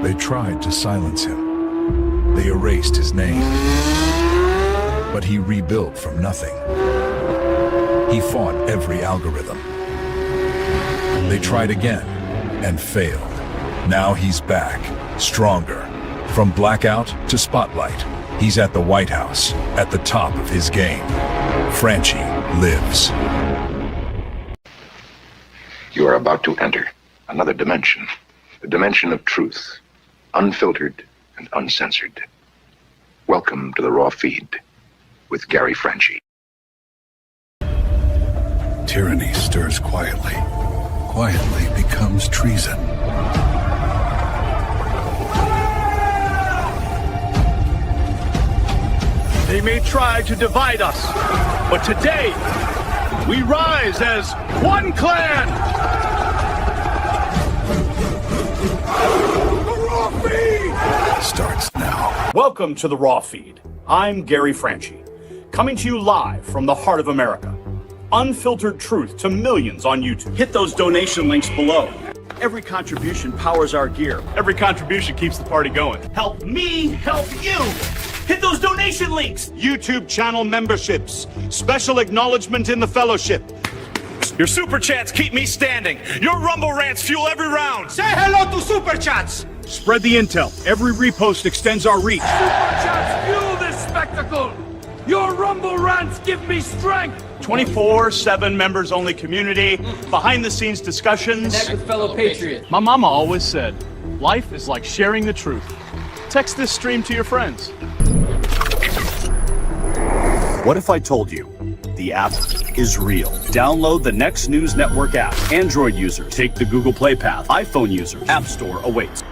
They tried to silence him. They erased his name. But he rebuilt from nothing. He fought every algorithm. They tried again and failed. Now he's back, stronger. From blackout to spotlight, he's at the White House, at the top of his game. Franchi lives. You are about to enter another dimension, a dimension of truth, unfiltered and uncensored. Welcome to the Raw Feed with Gary Franchi. Tyranny stirs quietly. Quietly becomes treason. They may try to divide us, but today we rise as one clan. The Raw Feed Starts now. Welcome to the Raw Feed. I'm Gary Franchi, coming to you live from the heart of America. Unfiltered truth to millions on YouTube. Hit those donation links below. Every contribution powers our gear. Every contribution keeps the party going. Help me help you. Hit those donation links. YouTube channel memberships. Special acknowledgement in the fellowship. Your super chats keep me standing. Your Rumble rants fuel every round. Say hello to super chats. Spread the intel. Every repost extends our reach. Super chats fuel this spectacle. Your Rumble rants give me strength. 24/7 members-only community, behind-the-scenes discussions. Connect with fellow patriots. My mama always said, life is like sharing the truth. Text this stream to your friends. What if I told you the app is real? Download the Next News Network app. Android users, take the Google Play path. iPhone users, App Store awaits.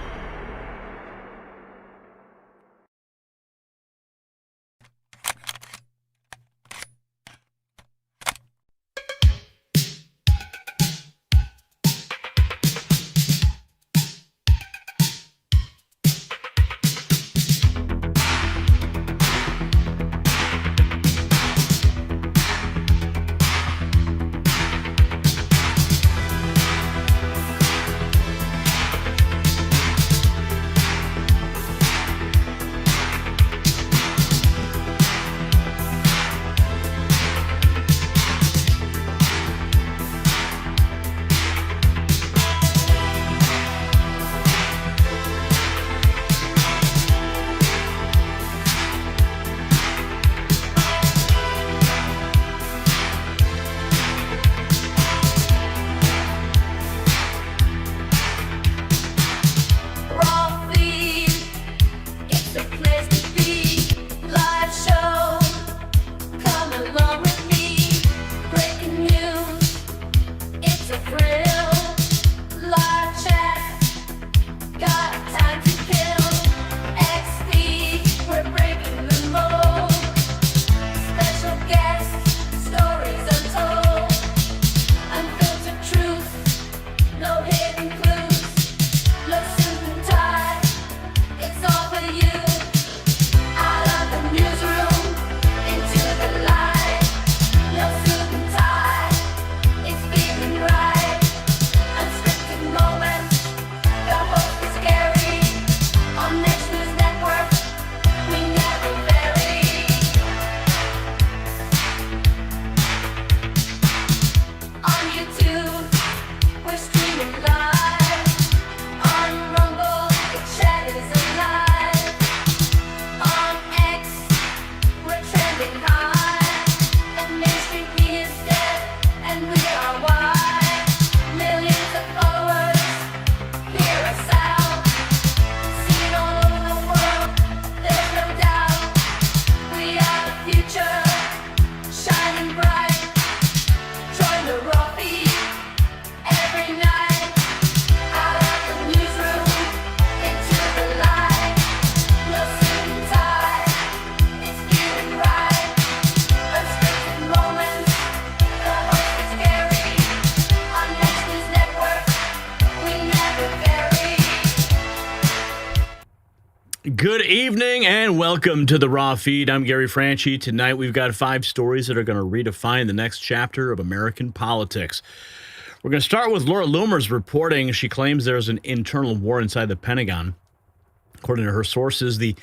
Good evening and welcome to the Raw Feed. I'm Gary Franchi. Tonight we've got 5 stories that are going to redefine the next chapter of American politics. We're going to start with Laura Loomer's reporting. She claims there's an internal war inside the Pentagon. According to her sources, the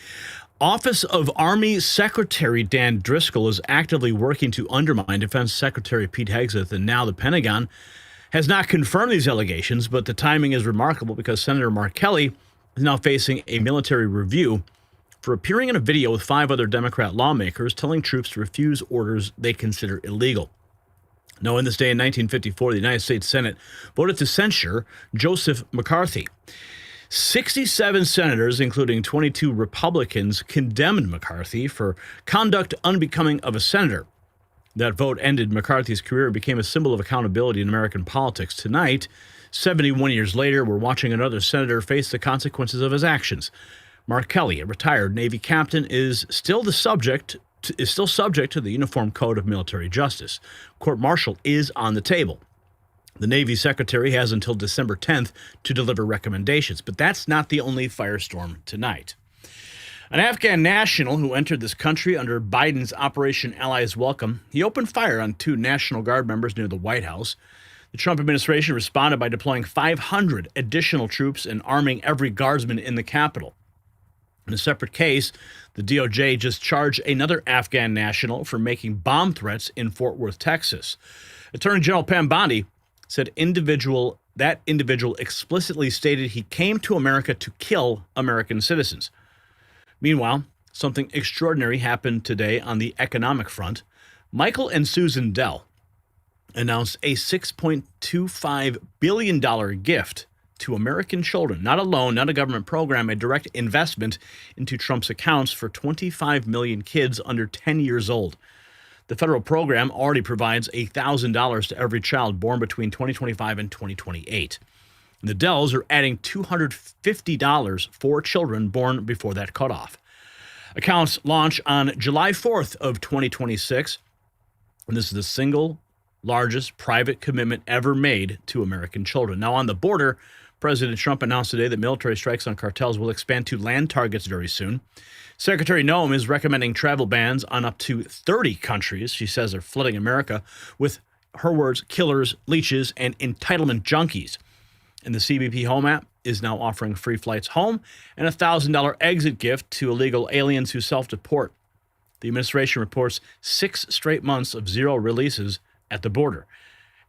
Office of Army Secretary Dan Driscoll is actively working to undermine Defense Secretary Pete Hegseth, and now the Pentagon has not confirmed these allegations, but the timing is remarkable because Senator Mark Kelly is now facing a military review for appearing in a video with 5 other Democrat lawmakers telling troops to refuse orders they consider illegal. Now, in this day in 1954, the United States Senate voted to censure Joseph McCarthy. 67 senators, including 22 Republicans, condemned McCarthy for conduct unbecoming of a senator. That vote ended McCarthy's career and became a symbol of accountability in American politics. Tonight, 71 years later, we're watching another senator face the consequences of his actions. Mark Kelly, a retired Navy captain, is still subject to the Uniform Code of Military Justice. Court-martial is on the table. The Navy Secretary has until December 10th to deliver recommendations, but that's not the only firestorm tonight. An Afghan national who entered this country under Biden's Operation Allies Welcome, he opened fire on 2 National Guard members near the White House. The Trump administration responded by deploying 500 additional troops and arming every guardsman in the Capitol. In a separate case, the DOJ just charged another Afghan national for making bomb threats in Fort Worth, Texas. Attorney General Pam Bondi said that individual explicitly stated he came to America to kill American citizens. Meanwhile, something extraordinary happened today on the economic front. Michael and Susan Dell announced a $6.25 billion gift to American children. Not a loan, not a government program, a direct investment into Trump's accounts for 25 million kids under 10 years old. The federal program already provides $1,000 to every child born between 2025 and 2028. And the Dells are adding $250 for children born before that cutoff. Accounts launch on July 4th of 2026. And this is the single largest private commitment ever made to American children. Now, on the border, President Trump announced today that military strikes on cartels will expand to land targets very soon. Secretary Noem is recommending travel bans on up to 30 countries. She says they're flooding America with, her words, killers, leeches, and entitlement junkies. And the CBP Home app is now offering free flights home and a $1,000 exit gift to illegal aliens who self-deport. The administration reports 6 straight months of 0 releases at the border.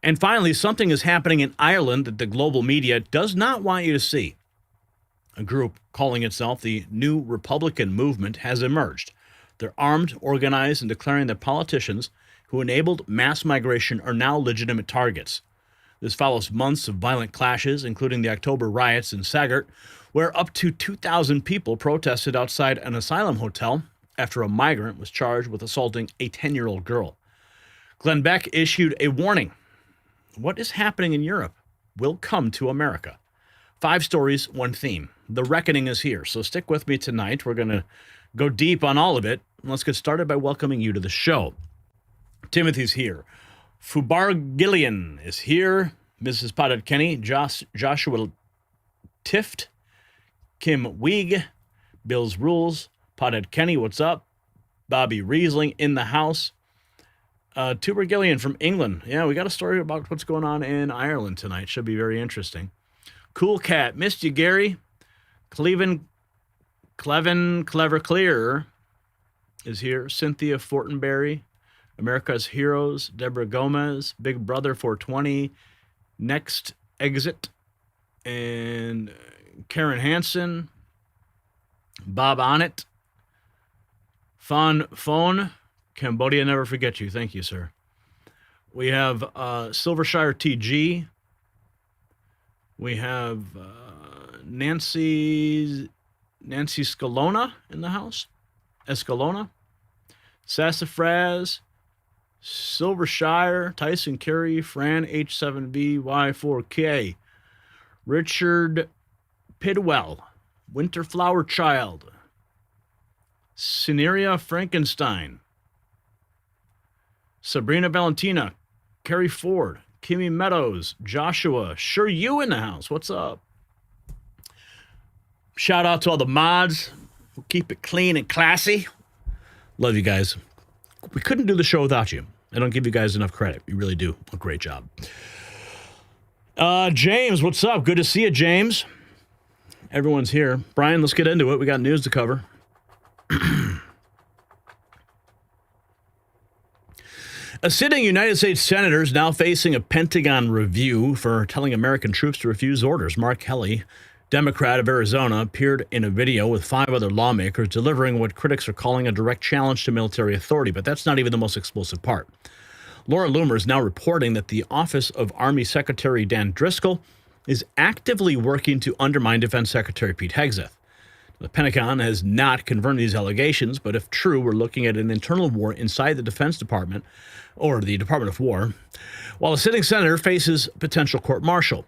And finally, something is happening in Ireland that the global media does not want you to see. A group calling itself the New Republican Movement has emerged. They're armed, organized, and declaring that politicians who enabled mass migration are now legitimate targets. This follows months of violent clashes, including the October riots in Sagart, where up to 2,000 people protested outside an asylum hotel after a migrant was charged with assaulting a 10-year-old girl. Glenn Beck issued a warning. What is happening in Europe will come to America. 5 stories, 1 theme. The reckoning is here, so stick with me tonight. We're going to go deep on all of it. Let's get started by welcoming you to the show. Timothy's here. Fubar Gillian is here. Mrs. Potted Kenny, Joshua Tift, Kim Weig, Bill's Rules, Potted Kenny, what's up? Bobby Riesling in the house. Tuber Gillian from England. Yeah, we got a story about what's going on in Ireland tonight. Should be very interesting. Cool Cat, missed you, Gary. Clever Clear is here. Cynthia Fortenberry, America's Heroes, Deborah Gomez, Big Brother 420, Next Exit, and Karen Hansen, Bob Onnet, Fawn Phone, Cambodia Never Forget You. Thank you, sir. We have Silvershire TG. We have Nancy Scalona in the house. Escalona. Sassafras. Silvershire. Tyson Curry. Fran H7BY4K. Richard Pidwell. Winterflower Child. Cineria Frankenstein. Sabrina Valentina. Carrie Ford. Kimmy Meadows. Joshua. Sure you in the house. What's up? Shout out to all the mods who keep it clean and classy. Love you guys. We couldn't do the show without you. I don't give you guys enough credit. You really do a great job. James, what's up? Good to see you, James. Everyone's here. Brian, let's get into it. We got news to cover. A sitting United States senator is now facing a Pentagon review for telling American troops to refuse orders. Mark Kelly, Democrat of Arizona, appeared in a video with 5 other lawmakers delivering what critics are calling a direct challenge to military authority. But that's not even the most explosive part. Laura Loomer is now reporting that the office of Army Secretary Dan Driscoll is actively working to undermine Defense Secretary Pete Hegseth. The Pentagon has not confirmed these allegations, but if true, we're looking at an internal war inside the Defense Department or the Department of War, while a sitting senator faces potential court-martial.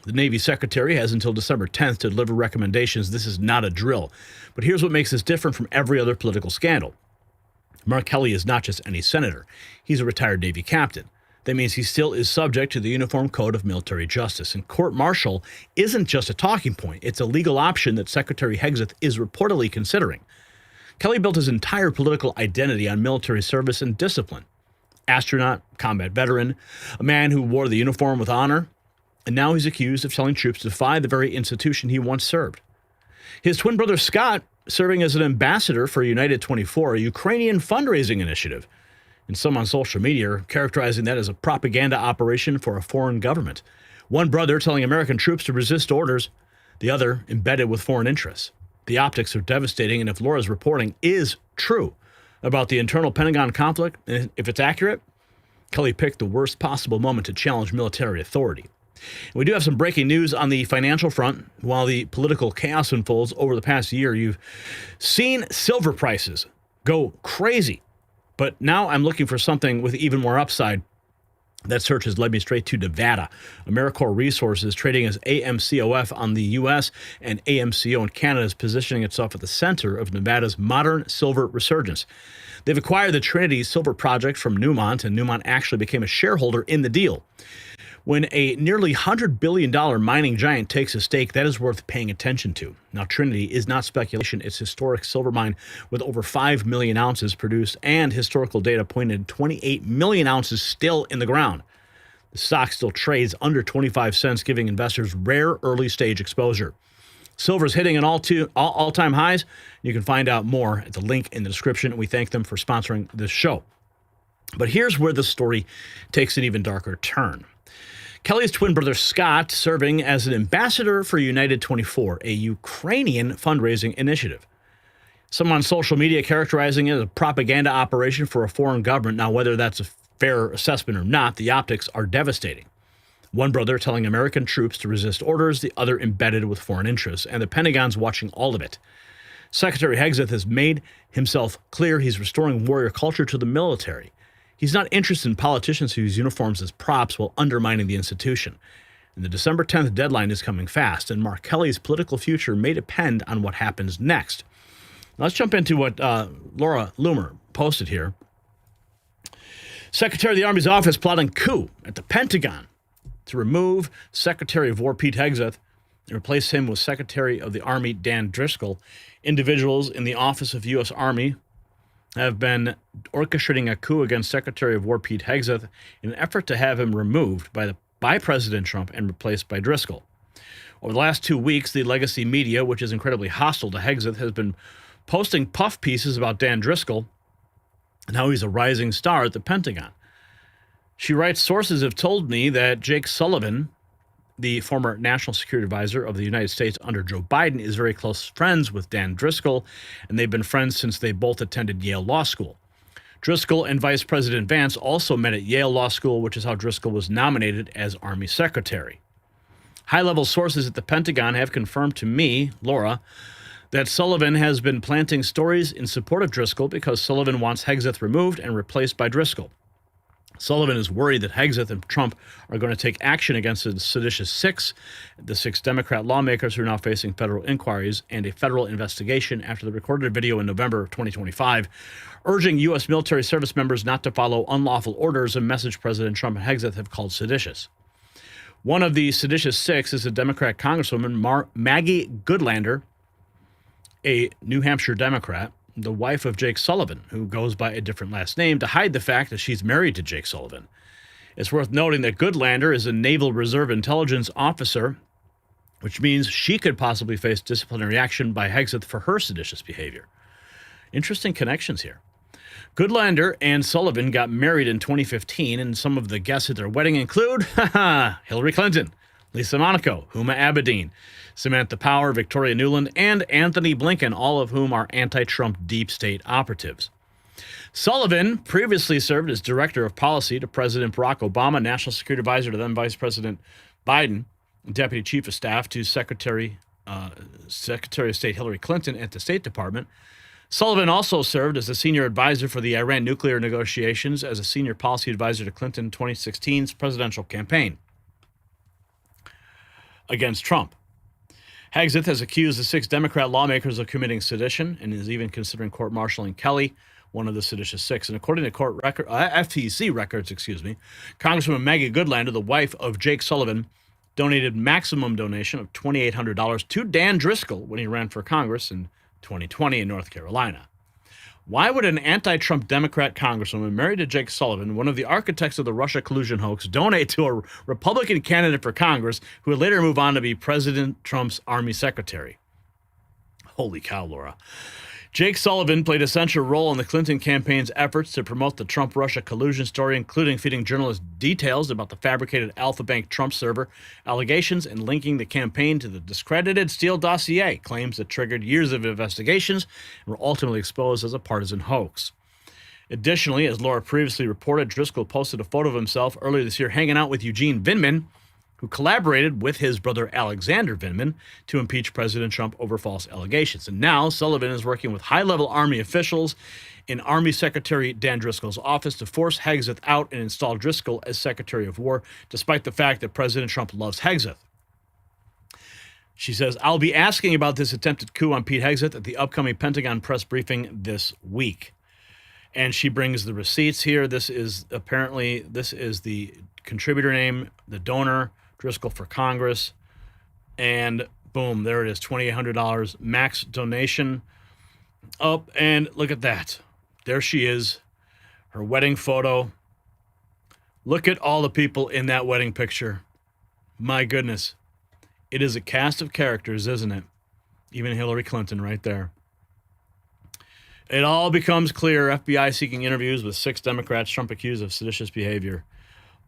The Navy Secretary has until December 10th to deliver recommendations. This is not a drill. But here's what makes this different from every other political scandal. Mark Kelly is not just any senator. He's a retired Navy captain. That means he still is subject to the Uniform Code of Military Justice. And court-martial isn't just a talking point. It's a legal option that Secretary Hegseth is reportedly considering. Kelly built his entire political identity on military service and discipline. Astronaut, combat veteran, a man who wore the uniform with honor, and now he's accused of telling troops to defy the very institution he once served. His twin brother Scott, serving as an ambassador for United 24, a Ukrainian fundraising initiative, and some on social media are characterizing that as a propaganda operation for a foreign government. One brother telling American troops to resist orders, the other embedded with foreign interests. The optics are devastating, and if Laura's reporting is true about the internal Pentagon conflict, and if it's accurate, Kelly picked the worst possible moment to challenge military authority. We do have some breaking news on the financial front. While the political chaos unfolds over the past year, you've seen silver prices go crazy. But now I'm looking for something with even more upside. That search has led me straight to Nevada. AmeriCorps Resources, trading as AMCOF on the U.S. and AMCO in Canada, is positioning itself at the center of Nevada's modern silver resurgence. They've acquired the Trinity Silver Project from Newmont, and Newmont actually became a shareholder in the deal. When a nearly $100 billion mining giant takes a stake, that is worth paying attention to. Now, Trinity is not speculation. It's historic silver mine with over 5 million ounces produced, and historical data pointed 28 million ounces still in the ground. The stock still trades under 25 cents, giving investors rare early-stage exposure. Silver's hitting an all-time highs. You can find out more at the link in the description. We thank them for sponsoring this show. But here's where the story takes an even darker turn. Kelly's twin brother Scott serving as an ambassador for United 24, a Ukrainian fundraising initiative. Some on social media characterizing it as a propaganda operation for a foreign government. Now, whether that's a fair assessment or not, the optics are devastating. One brother telling American troops to resist orders, the other embedded with foreign interests, and the Pentagon's watching all of it. Secretary Hegseth has made himself clear he's restoring warrior culture to the military. He's not interested in politicians who use uniforms as props while undermining the institution. And the December 10th deadline is coming fast, and Mark Kelly's political future may depend on what happens next. Now, let's jump into what Laura Loomer posted here. Secretary of the Army's office plotting coup at the Pentagon to remove Secretary of War Pete Hegseth and replace him with Secretary of the Army Dan Driscoll. Individuals in the Office of U.S. Army have been orchestrating a coup against Secretary of War Pete Hegseth in an effort to have him removed by President Trump and replaced by Driscoll. Over the last 2 weeks, the legacy media, which is incredibly hostile to Hegseth, has been posting puff pieces about Dan Driscoll and how he's a rising star at the Pentagon. She writes, sources have told me that Jake Sullivan, the former National Security Advisor of the United States under Joe Biden, is very close friends with Dan Driscoll, and they've been friends since they both attended Yale Law School. Driscoll and Vice President Vance also met at Yale Law School, which is how Driscoll was nominated as Army Secretary. High-level sources at the Pentagon have confirmed to me, Laura, that Sullivan has been planting stories in support of Driscoll because Sullivan wants Hegseth removed and replaced by Driscoll. Sullivan is worried that Hegseth and Trump are going to take action against the seditious six, the 6 Democrat lawmakers who are now facing federal inquiries and a federal investigation after the recorded video in November of 2025, urging U.S. military service members not to follow unlawful orders, a message President Trump and Hegseth have called seditious. One of the seditious 6 is a Democrat Congresswoman, Maggie Goodlander, a New Hampshire Democrat, the wife of Jake Sullivan, who goes by a different last name to hide the fact that she's married to Jake Sullivan. It's worth noting that Goodlander is a Naval Reserve intelligence officer which means she could possibly face disciplinary action by Hegseth for her seditious behavior. Interesting connections here. Goodlander and Sullivan got married in 2015, and some of the guests at their wedding include Hillary Clinton, Lisa Monaco, Huma Abedin, Samantha Power, Victoria Nuland, and Anthony Blinken, all of whom are anti-Trump deep state operatives. Sullivan previously served as Director of Policy to President Barack Obama, National Security Advisor to then Vice President Biden, and Deputy Chief of Staff to Secretary of State Hillary Clinton at the State Department. Sullivan also served as a senior advisor for the Iran nuclear negotiations as a senior policy advisor to Clinton 2016's presidential campaign against Trump. Hegseth has accused the 6 Democrat lawmakers of committing sedition and is even considering court-martialing Kelly, one of the seditious 6. And according to FTC records, Congresswoman Maggie Goodlander, the wife of Jake Sullivan, donated maximum donation of $2,800 to Dan Driscoll when he ran for Congress in 2020 in North Carolina. Why would an anti-Trump Democrat congresswoman married to Jake Sullivan, one of the architects of the Russia collusion hoax, donate to a Republican candidate for Congress who would later move on to be President Trump's Army Secretary? Holy cow, Laura. Jake Sullivan played a central role in the Clinton campaign's efforts to promote the Trump-Russia collusion story, including feeding journalists details about the fabricated Alpha Bank Trump server allegations and linking the campaign to the discredited Steele dossier, claims that triggered years of investigations and were ultimately exposed as a partisan hoax. Additionally, as Laura previously reported, Driscoll posted a photo of himself earlier this year hanging out with Eugene Vindman, who collaborated with his brother Alexander Vindman to impeach President Trump over false allegations. And now Sullivan is working with high-level Army officials in Army Secretary Dan Driscoll's office to force Hegseth out and install Driscoll as Secretary of War, despite the fact that President Trump loves Hegseth. She says, "I'll be asking about this attempted coup on Pete Hegseth at the upcoming Pentagon press briefing this week." And she brings the receipts here. This is the contributor name, the donor, Driscoll for Congress, and boom, there it is, $2,800 max donation. Up, and look at that. There she is, her wedding photo. Look at all the people in that wedding picture. My goodness. It is a cast of characters, isn't it? Even Hillary Clinton right there. It all becomes clear. FBI seeking interviews with 6 Democrats Trump accused of seditious behavior.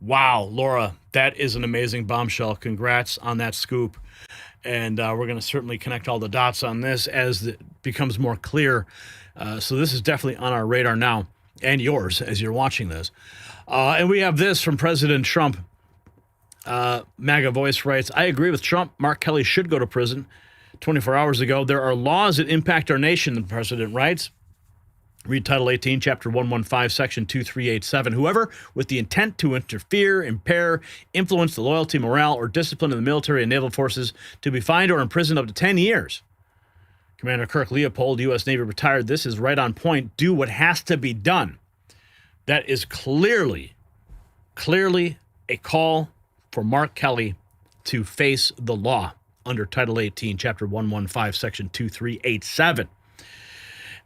Wow, Laura, that is an amazing bombshell. Congrats on that scoop. And we're going to certainly connect all the dots on this as it becomes more clear. So this is definitely on our radar now, and yours as you're watching this. And we have this from President Trump. MAGA Voice writes, "I agree with Trump. Mark Kelly should go to prison." 24 hours ago, "There are laws that impact our nation," the president writes. Read Title 18, Chapter 115, Section 2387. "Whoever, with the intent to interfere, impair, influence the loyalty, morale, or discipline of the military and naval forces, to be fined or imprisoned up to 10 years. Commander Kirk Leopold, U.S. Navy retired. "This is right on point. Do what has to be done." That is clearly a call for Mark Kelly to face the law under Title 18, Chapter 115, Section 2387.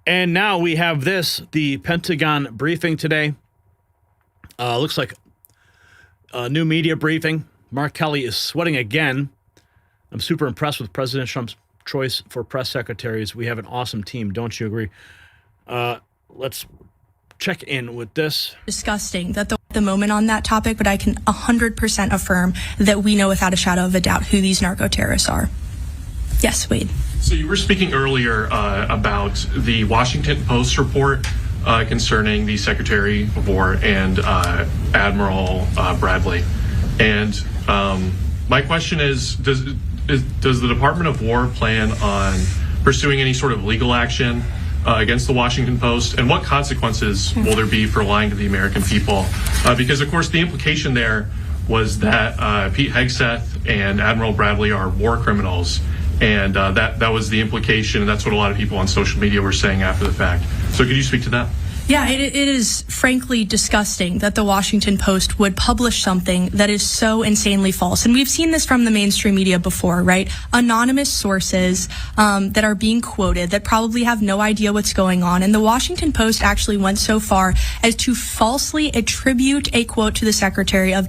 And now we have this, the Pentagon briefing today. Looks like a new media briefing. Mark Kelly is sweating again. I'm super impressed with President Trump's choice for press secretaries. We have an awesome team. Don't you agree? Let's check in with this. Disgusting that the moment on that topic, but I can 100% affirm that we know without a shadow of a doubt who these narco terrorists are. Yes, Wade. So you were speaking earlier about the Washington Post report concerning the Secretary of War and Admiral Bradley. And my question is, does the Department of War plan on pursuing any sort of legal action against the Washington Post? And what consequences will there be for lying to the American people? Because, of course, the implication there was that Pete Hegseth and Admiral Bradley are war criminals. And that was the implication, and that's what a lot of people on social media were saying after the fact. So could you speak to that? Yeah, it is frankly disgusting that the Washington Post would publish something that is so insanely false. And we've seen this from the mainstream media before, right? Anonymous sources that are being quoted that probably have no idea what's going on. And the Washington Post actually went so far as to falsely attribute a quote to the Secretary of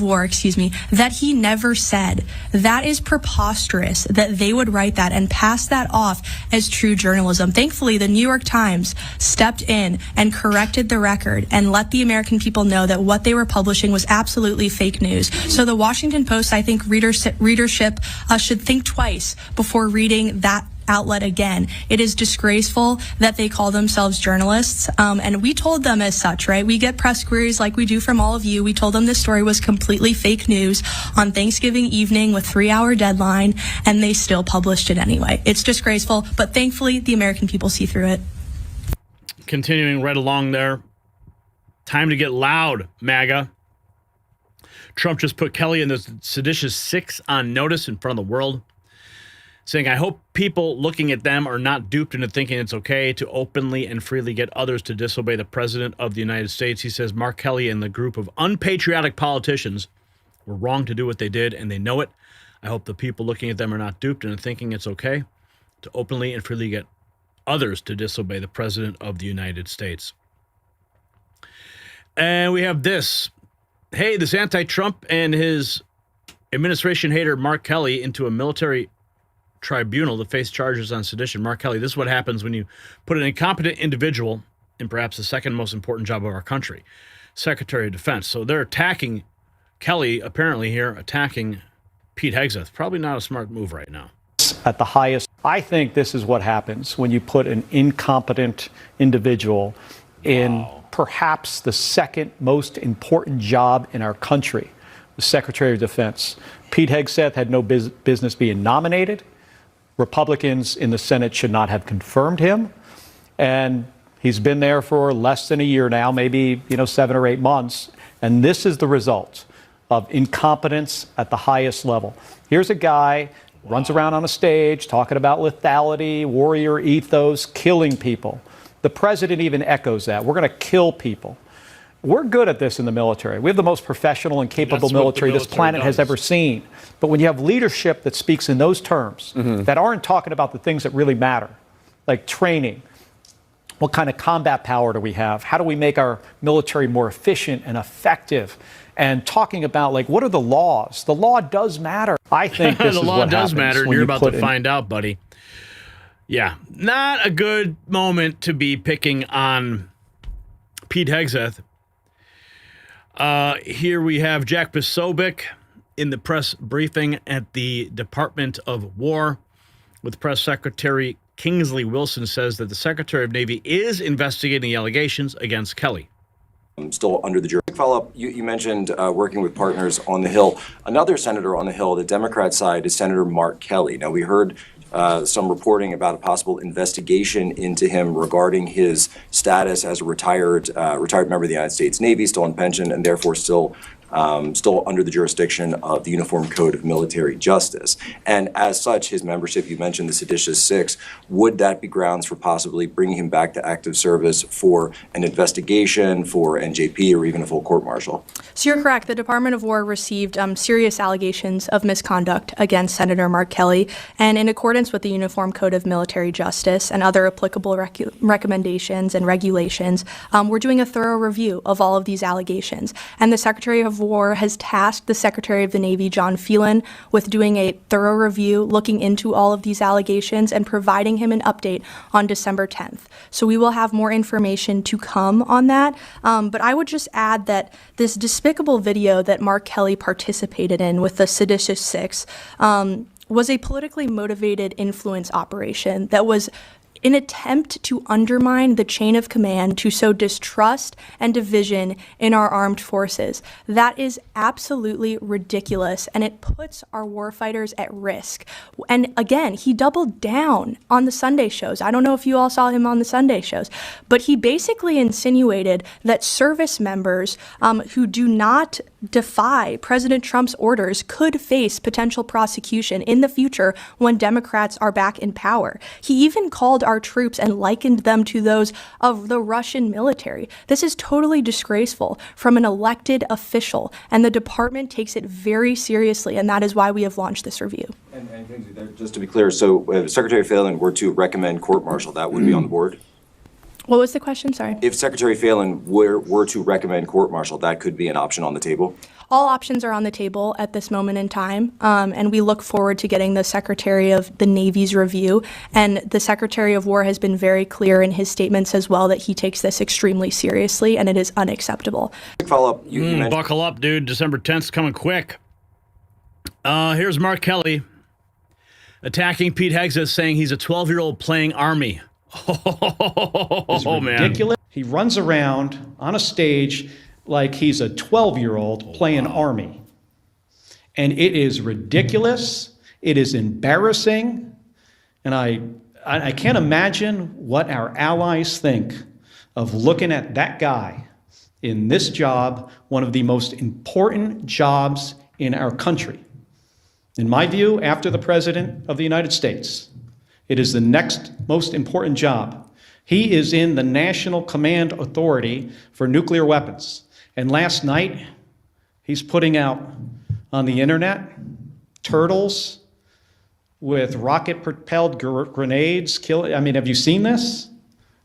War, that he never said. That is preposterous that they would write that and pass that off as true journalism. Thankfully, the New York Times stepped in and corrected the record and let the American people know that what they were publishing was absolutely fake news. So the Washington Post, I think readership should think twice before reading that outlet again. It is disgraceful that they call themselves journalists, and we told them as such, right? We get press queries like we do from all of you. We told them this story was completely fake news on Thanksgiving evening with 3-hour deadline, and they still published it anyway. It's disgraceful, but thankfully the American people see through it. Continuing right along there, time to get loud, MAGA. Trump just put Kelly and the seditious 6 on notice in front of the world, saying, I hope people looking at them are not duped into thinking it's okay to openly and freely get others to disobey the President of the United States. He says Mark Kelly and the group of unpatriotic politicians were wrong to do what they did, and they know it. I hope the people looking at them are not duped into thinking it's okay to openly and freely get others to disobey the President of the United States. And we have this. Hey, this anti-Trump and his administration hater Mark Kelly into a military tribunal to face charges on sedition. Mark Kelly, this is what happens when you put an incompetent individual in perhaps the second most important job of our country, Secretary of Defense. So they're attacking Kelly, apparently here, attacking Pete Hegseth. Probably not a smart move right now. At the highest, I think this is what happens when you put an incompetent individual in perhaps the second most important job in our country, the Secretary of Defense. Pete Hegseth had no business being nominated. Republicans in the Senate should not have confirmed him. And he's been there for less than a year now, maybe 7 or 8 months. And this is the result of incompetence at the highest level. Here's a guy runs around on a stage talking about lethality, warrior ethos, killing people. The president even echoes that. We're going to kill people. We're good at this in the military. We have the most professional and capable military this planet has ever seen. But when you have leadership that speaks in those terms, that aren't talking about the things that really matter, like training, what kind of combat power do we have? How do we make our military more efficient and effective? And talking about, like, what are the laws? The law does matter. I think this the is law what does happens matter. when You're you about put to find out, buddy. Yeah, not a good moment to be picking on Pete Hegseth. Here we have Jack Posobiec in the press briefing at the Department of War with Press Secretary Kingsley Wilson says that the Secretary of Navy is investigating the allegations against Kelly. Still under the jury. Follow-up, you mentioned working with partners on the Hill. Another senator on the Hill, the Democrat side, is Senator Mark Kelly. Now, we heard some reporting about a possible investigation into him regarding his status as a retired member of the United States Navy, still on pension, and therefore still under the jurisdiction of the Uniform Code of Military Justice. And as such, his membership, you mentioned the seditious 6, would that be grounds for possibly bringing him back to active service for an investigation, for NJP, or even a full court-martial? So you're correct. The Department of War received serious allegations of misconduct against Senator Mark Kelly. And in accordance with the Uniform Code of Military Justice and other applicable recommendations and regulations, we're doing a thorough review of all of these allegations. And the Secretary of War has tasked the Secretary of the Navy, John Phelan, with doing a thorough review, looking into all of these allegations and providing him an update on December 10th. So we will have more information to come on that. But I would just add that this despicable video that Mark Kelly participated in with the seditious 6 was a politically motivated influence operation that was an attempt to undermine the chain of command to sow distrust and division in our armed forces. That is absolutely ridiculous, and it puts our warfighters at risk. And again, he doubled down on the Sunday shows. I don't know if you all saw him on the Sunday shows, but he basically insinuated that service members who do not defy President Trump's orders could face potential prosecution in the future when Democrats are back in power. He even called our troops and likened them to those of the Russian military. This is totally disgraceful from an elected official, and the department takes it very seriously, and that is why we have launched this review. And just to be clear, so if Secretary Phelan were to recommend court-martial, that would be on the board? What was the question? Sorry. If Secretary Phelan were to recommend court-martial, that could be an option on the table? All options are on the table at this moment in time, and we look forward to getting the Secretary of the Navy's review. And the Secretary of War has been very clear in his statements as well that he takes this extremely seriously, and it is unacceptable. Quick follow-up. Buckle up, dude. December 10th coming quick. Here's Mark Kelly attacking Pete Hegseth, saying he's a 12-year-old playing Army. Oh, man. Ridiculous. He runs around on a stage like he's a 12-year-old playing Army. And it is ridiculous. It is embarrassing. And I can't imagine what our allies think of looking at that guy in this job, one of the most important jobs in our country. In my view, after the President of the United States, it is the next most important job. He is in the National Command Authority for Nuclear Weapons. And last night, he's putting out on the internet turtles with rocket-propelled grenades. Have you seen this?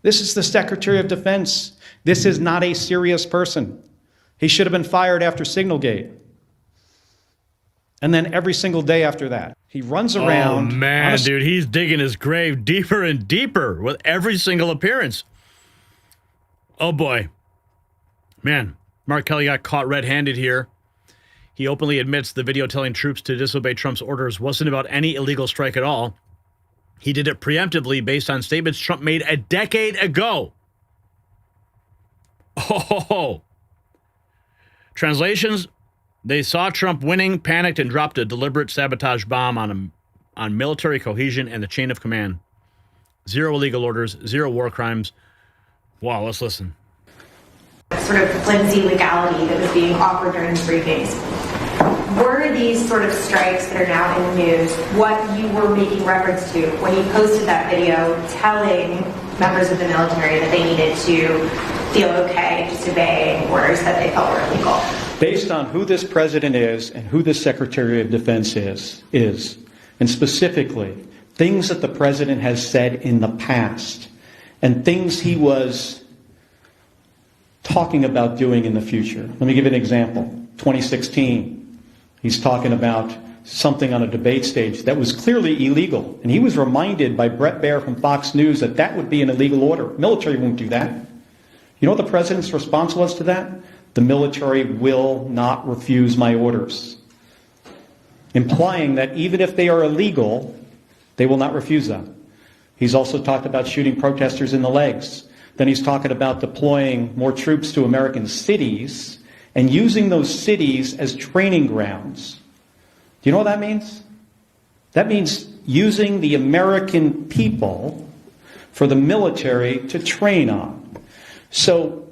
This is the Secretary of Defense. This is not a serious person. He should have been fired after Signalgate. And then every single day after that, he runs around. Oh, man, dude, he's digging his grave deeper and deeper with every single appearance. Oh, boy. Man, Mark Kelly got caught red-handed here. He openly admits the video telling troops to disobey Trump's orders wasn't about any illegal strike at all. He did it preemptively based on statements Trump made a decade ago. Oh. Translations: they saw Trump winning, panicked, and dropped a deliberate sabotage bomb on military cohesion and the chain of command. 0 illegal orders, 0 war crimes. Wow, let's listen. Sort of flimsy legality that was being offered during the briefings. Were these sort of strikes that are now in the news what you were making reference to when you posted that video telling members of the military that they needed to feel okay just obeying orders that they felt were illegal? Based on who this president is and who this Secretary of Defense is, and specifically things that the president has said in the past and things he was talking about doing in the future. Let me give you an example. 2016, he's talking about something on a debate stage that was clearly illegal. And he was reminded by Brett Baer from Fox News that that would be an illegal order. Military won't do that. You know what the president's response was to that? The military will not refuse my orders. Implying that even if they are illegal, they will not refuse them. He's also talked about shooting protesters in the legs. Then he's talking about deploying more troops to American cities and using those cities as training grounds. Do you know what that means? That means using the American people for the military to train on. So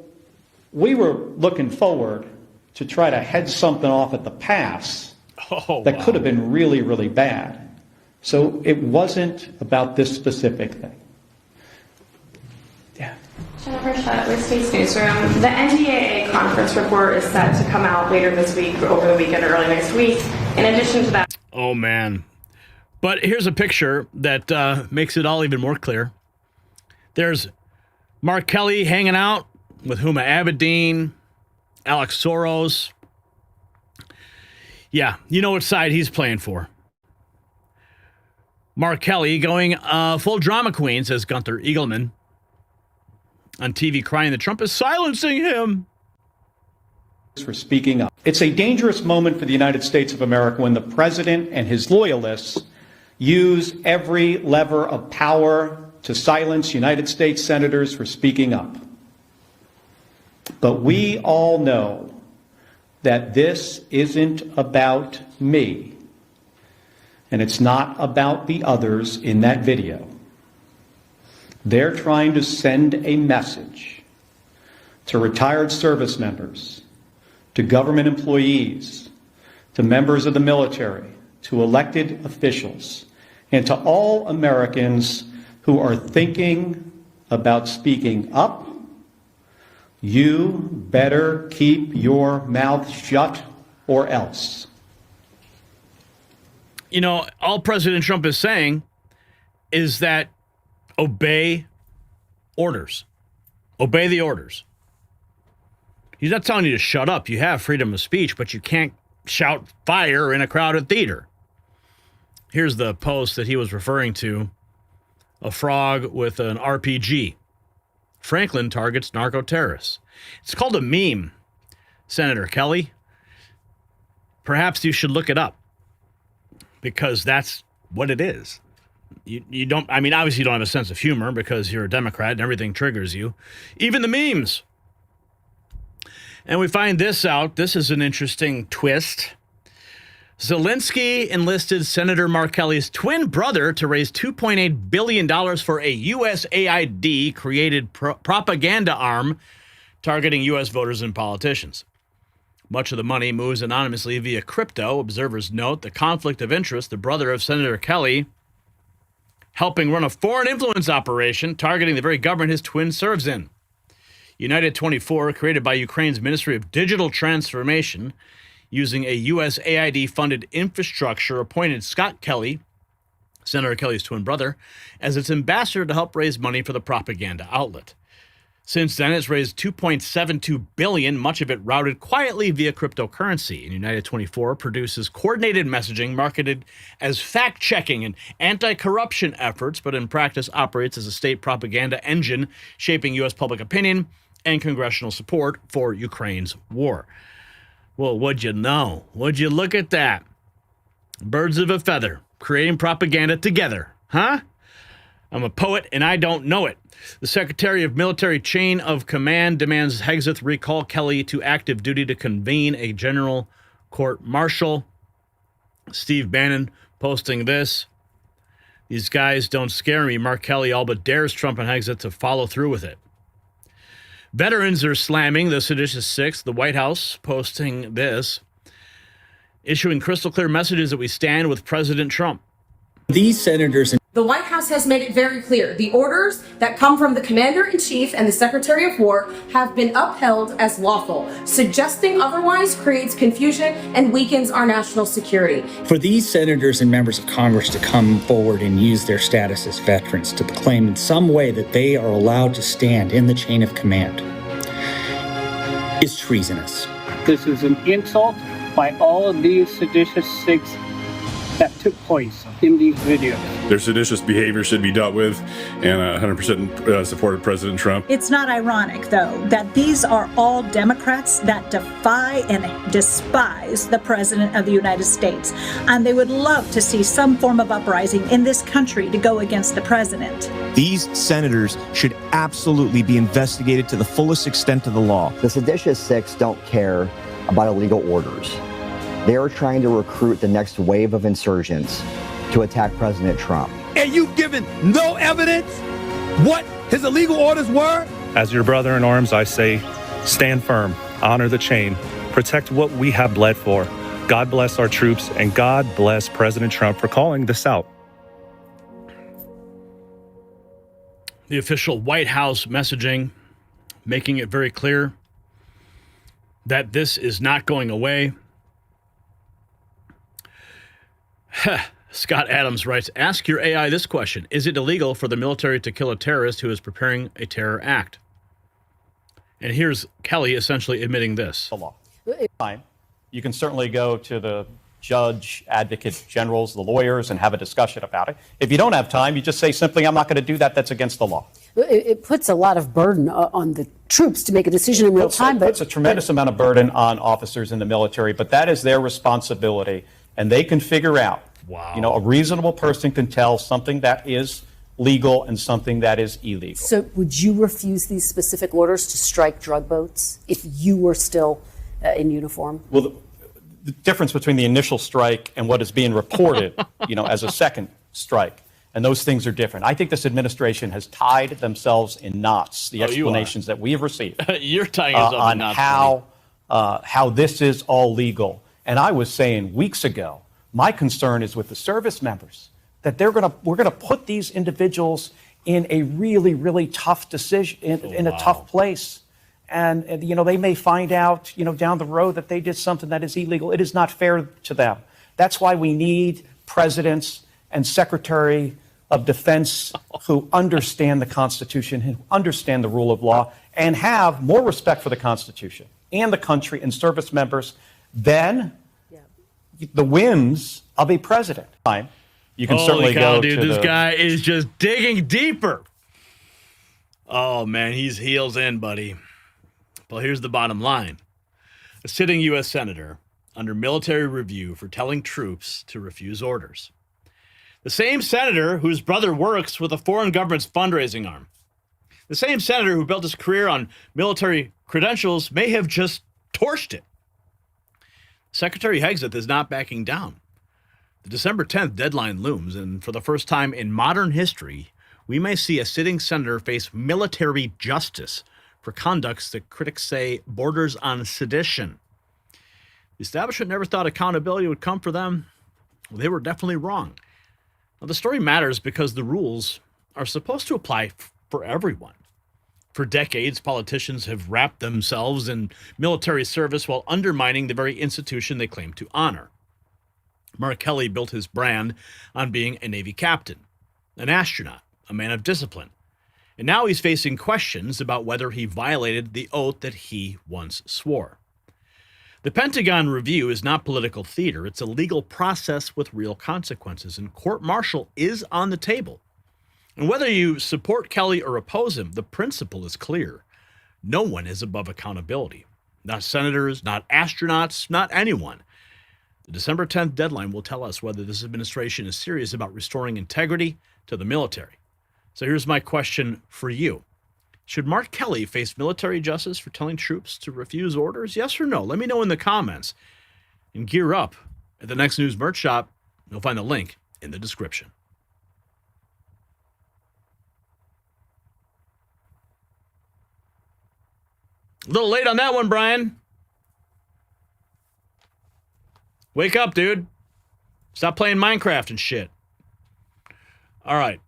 we were looking forward to try to head something off at the pass that could have been really, really bad. So it wasn't about this specific thing. Yeah. Jennifer Shutt with State's Newsroom. The NDAA conference report is set to come out later this week, over the weekend, or early next week. In addition to that... Oh, man. But here's a picture that makes it all even more clear. There's Mark Kelly hanging out with Huma Abedin, Alex Soros. Yeah, you know what side he's playing for. Mark Kelly going full drama queen, says Gunther Eagleman on TV, crying that Trump is silencing him. For speaking up. It's a dangerous moment for the United States of America when the president and his loyalists use every lever of power to silence United States senators for speaking up. But we all know that this isn't about me, and it's not about the others in that video. They're trying to send a message to retired service members, to government employees, to members of the military, to elected officials, and to all Americans who are thinking about speaking up, you better keep your mouth shut or else. You know, all President Trump is saying is that obey orders. Obey the orders. He's not telling you to shut up. You have freedom of speech, but you can't shout fire in a crowded theater. Here's the post that he was referring to. A frog with an RPG. Franklin targets narco-terrorists. It's called a meme, Senator Kelly. Perhaps you should look it up, because that's what it is. You don't, I mean, obviously you don't have a sense of humor because you're a Democrat and everything triggers you, even the memes. And we find this out. This is an interesting twist. Zelensky enlisted Senator Mark Kelly's twin brother to raise $2.8 billion for a USAID-created propaganda arm targeting U.S. voters and politicians. Much of the money moves anonymously via crypto. Observers note the conflict of interest, the brother of Senator Kelly helping run a foreign influence operation targeting the very government his twin serves in. United 24, created by Ukraine's Ministry of Digital Transformation, using a USAID-funded infrastructure, appointed Scott Kelly, Senator Kelly's twin brother, as its ambassador to help raise money for the propaganda outlet. Since then, it's raised $2.72 billion, much of it routed quietly via cryptocurrency. And United 24 produces coordinated messaging marketed as fact-checking and anti-corruption efforts, but in practice operates as a state propaganda engine shaping U.S. public opinion and congressional support for Ukraine's war. Well, what'd you know? Would you look at that? Birds of a feather, creating propaganda together, huh? I'm a poet, and I don't know it. The Secretary of Military Chain of Command demands Hegseth recall Kelly to active duty to convene a general court-martial. Steve Bannon posting this. These guys don't scare me. Mark Kelly all but dares Trump and Hegseth to follow through with it. Veterans are slamming the seditious six. The White House posting this, issuing crystal clear messages that we stand with President Trump. These senators... The White House has made it very clear. The orders that come from the Commander-in-Chief and the Secretary of War have been upheld as lawful. Suggesting otherwise creates confusion and weakens our national security. For these senators and members of Congress to come forward and use their status as veterans to claim in some way that they are allowed to stand in the chain of command is treasonous. This is an insult by all of these seditious six that took place in these videos. Their seditious behavior should be dealt with, and 100% supported President Trump. It's not ironic, though, that these are all Democrats that defy and despise the President of the United States, and they would love to see some form of uprising in this country to go against the President. These senators should absolutely be investigated to the fullest extent of the law. The seditious six don't care about illegal orders. They are trying to recruit the next wave of insurgents to attack President Trump. And you've given no evidence what his illegal orders were? As your brother in arms, I say, stand firm, honor the chain, protect what we have bled for. God bless our troops, and God bless President Trump for calling this out. The official White House messaging, making it very clear that this is not going away. Scott Adams writes, ask your AI this question. Is it illegal for the military to kill a terrorist who is preparing a terror act? And here's Kelly essentially admitting this. The law. You can certainly go to the judge, advocate generals, the lawyers, and have a discussion about it. If you don't have time, you just say simply, I'm not going to do that. That's against the law. It puts a lot of burden on the troops to make a decision in real time. It puts a tremendous amount of burden on officers in the military, but that is their responsibility. And they can figure out, a reasonable person can tell something that is legal and something that is illegal. So would you refuse these specific orders to strike drug boats if you were still in uniform? Well, the difference between the initial strike and what is being reported, as a second strike, and those things are different. I think this administration has tied themselves in knots, the explanations that we have received You're tying yourself in knots, how how this is all legal. And I was saying weeks ago, my concern is with the service members, that we're going to put these individuals in a really, really tough decision, in a tough place. And, they may find out, down the road that they did something that is illegal. It is not fair to them. That's why we need presidents and Secretary of Defense who understand the Constitution, who understand the rule of law, and have more respect for the Constitution and the country and service members than the whims of a president. You can certainly go dude, to this guy is just digging deeper. Oh, man, he's heels in, buddy. Well, here's the bottom line. A sitting U.S. senator under military review for telling troops to refuse orders. The same senator whose brother works with a foreign government's fundraising arm. The same senator who built his career on military credentials may have just torched it. Secretary Hegseth is not backing down. The December 10th deadline looms, and for the first time in modern history, we may see a sitting senator face military justice for conducts that critics say borders on sedition. The establishment never thought accountability would come for them. Well, they were definitely wrong. Now, the story matters because the rules are supposed to apply for everyone. For decades, politicians have wrapped themselves in military service while undermining the very institution they claim to honor. Mark Kelly built his brand on being a Navy captain, an astronaut, a man of discipline. And now he's facing questions about whether he violated the oath that he once swore. The Pentagon review is not political theater. It's a legal process with real consequences, and court-martial is on the table. And whether you support Kelly or oppose him, the principle is clear. No one is above accountability. Not senators, not astronauts, not anyone. The December 10th deadline will tell us whether this administration is serious about restoring integrity to the military. So here's my question for you. Should Mark Kelly face military justice for telling troops to refuse orders? Yes or no? Let me know in the comments. And gear up at the Next News merch shop. You'll find the link in the description. A little late on that one, Brian. Wake up, dude. Stop playing Minecraft and shit. All right.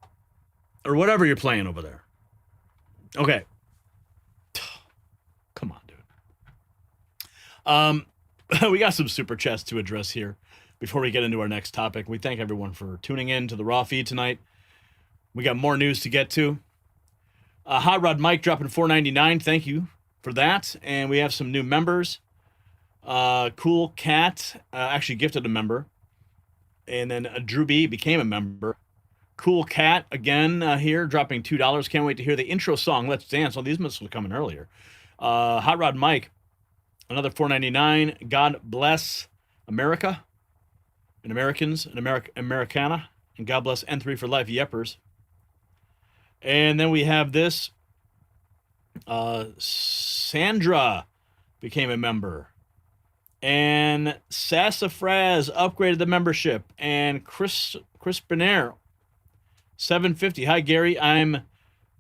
Or whatever you're playing over there. Okay. Come on, dude. We got some super chats to address here before we get into our next topic. We thank everyone for tuning in to the Raw feed tonight. We got more news to get to. Hot Rod Mike dropping $4.99. Thank you for that. And we have some new members. Cool Cat actually gifted a member. And then Drew B became a member. Cool Cat again here, dropping $2. Can't wait to hear the intro song, Let's Dance. Oh, these must have come in earlier. Hot Rod Mike, another $4.99. God bless America and Americans and Americana. And God bless N3 for life, Yeppers. And then we have this. Sandra became a member. And Sassafraz upgraded the membership. And Chris Benair, $7.50. Hi, Gary. I'm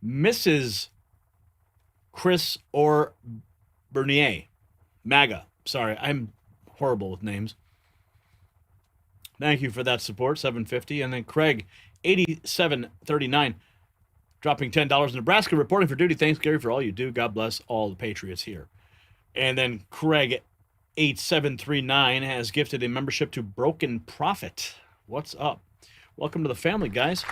Mrs. Chris or Bernier. MAGA. Sorry, I'm horrible with names. Thank you for that support, $7.50. And then Craig, $87.39, dropping $10. Nebraska reporting for duty. Thanks, Gary, for all you do. God bless all the Patriots here. And then Craig, 8739, has gifted a membership to Broken Prophet. What's up? Welcome to the family, guys.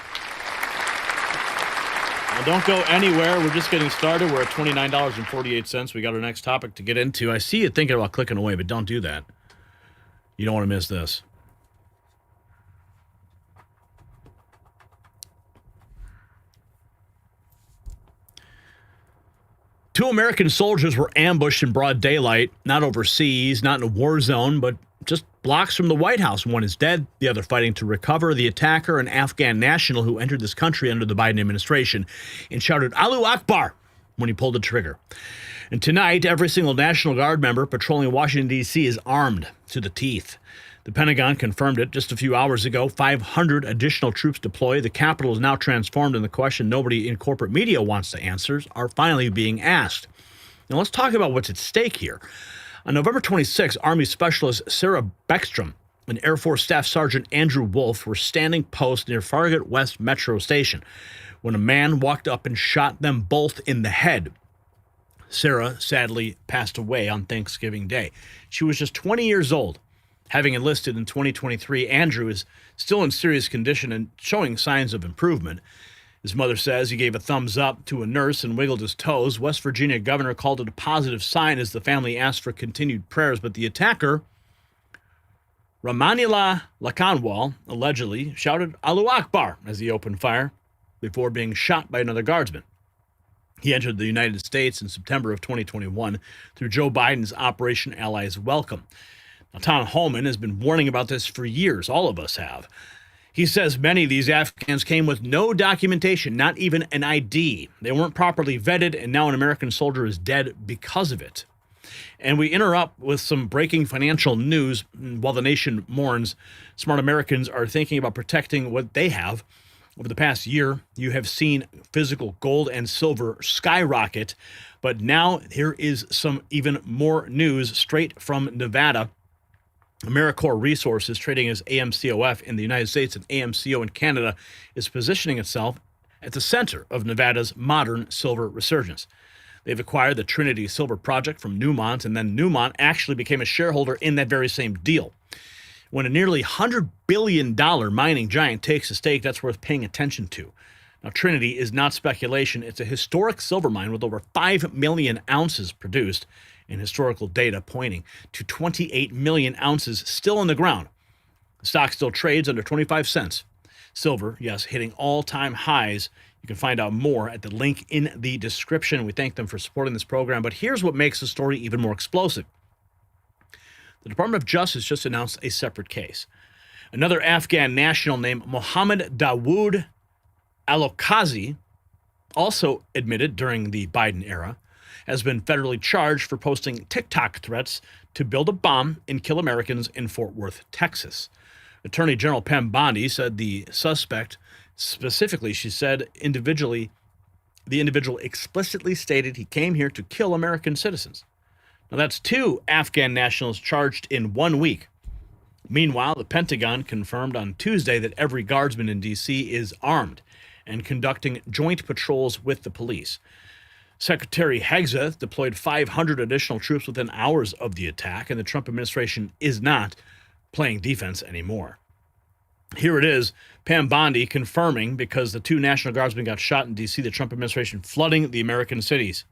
Now, don't go anywhere. We're just getting started. We're at $29.48. We got our next topic to get into. I see you thinking about clicking away, but don't do that. You don't want to miss this. Two American soldiers were ambushed in broad daylight, not overseas, not in a war zone, but just blocks from the White House. One is dead, the other fighting to recover. The attacker, an Afghan national who entered this country under the Biden administration and shouted, Allahu Akbar, when he pulled the trigger. And tonight, every single National Guard member patrolling Washington, D.C. is armed to the teeth. The Pentagon confirmed it just a few hours ago. 500 additional troops deployed. The Capitol is now transformed, and the question nobody in corporate media wants to answer are finally being asked. Now let's talk about what's at stake here. On November 26, Army Specialist Sarah Beckstrom and Air Force Staff Sergeant Andrew Wolfe were standing post near Farragut West Metro Station when a man walked up and shot them both in the head. Sarah sadly passed away on Thanksgiving Day. She was just 20 years old. Having enlisted in 2023, Andrew is still in serious condition and showing signs of improvement. His mother says he gave a thumbs up to a nurse and wiggled his toes. West Virginia governor called it a positive sign as the family asked for continued prayers, but the attacker, Ramanullah Lakanwal, allegedly shouted Allahu Akbar as he opened fire before being shot by another guardsman. He entered the United States in September of 2021 through Joe Biden's Operation Allies Welcome. Now, Tom Holman has been warning about this for years. All of us have. He says many of these Afghans came with no documentation, not even an ID. They weren't properly vetted, and now an American soldier is dead because of it. And we interrupt with some breaking financial news. While the nation mourns, smart Americans are thinking about protecting what they have. Over the past year, you have seen physical gold and silver skyrocket. But now here is some even more news straight from Nevada. AmeriCorps Resources, trading as AMCOF in the United States and AMCO in Canada, is positioning itself at the center of Nevada's modern silver resurgence. They've acquired the Trinity Silver Project from Newmont, and then Newmont actually became a shareholder in that very same deal. When a nearly $100 billion mining giant takes a stake, that's worth paying attention to. Now, Trinity is not speculation. It's a historic silver mine with over 5 million ounces produced, and historical data pointing to 28 million ounces still in the ground. The stock still trades under 25 cents. Silver, yes, hitting all-time highs. You can find out more at the link in the description. We thank them for supporting this program. But here's what makes the story even more explosive. The Department of Justice just announced a separate case. Another Afghan national named Mohammed Dawood Al-Okhazi, also admitted during the Biden era, has been federally charged for posting TikTok threats to build a bomb and kill Americans in Fort Worth, Texas. Attorney General Pam Bondi said the suspect, specifically, she said the individual explicitly stated he came here to kill American citizens. Now, that's 2 Afghan nationals charged in 1 week. Meanwhile, the Pentagon confirmed on Tuesday that every guardsman in D.C. is armed and conducting joint patrols with the police. Secretary Hegseth deployed 500 additional troops within hours of the attack, and the Trump administration is not playing defense anymore. Here it is, Pam Bondi confirming, because the 2 National Guardsmen got shot in D.C., the Trump administration flooding the American cities.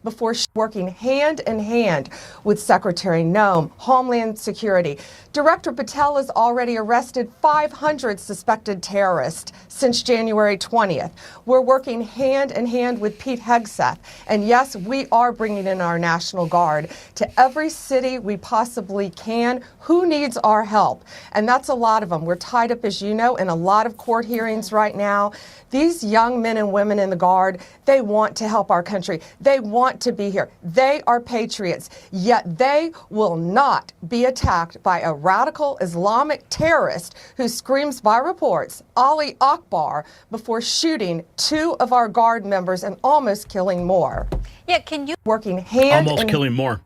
Before working hand in hand with Secretary Noem, Homeland Security. Director Patel has already arrested 500 suspected terrorists since January 20th. We're working hand in hand with Pete Hegseth. And yes, we are bringing in our National Guard to every city we possibly can. Who needs our help? And that's a lot of them. We're tied up, as you know, in a lot of court hearings right now. These young men and women in the Guard, they want to help our country. They want to be here. They are patriots, yet they will not be attacked by a radical Islamic terrorist who screams by reports, Ali Akbar, before shooting 2 of our Guard members and almost killing more. Yeah, can you... Working hand Almost killing more.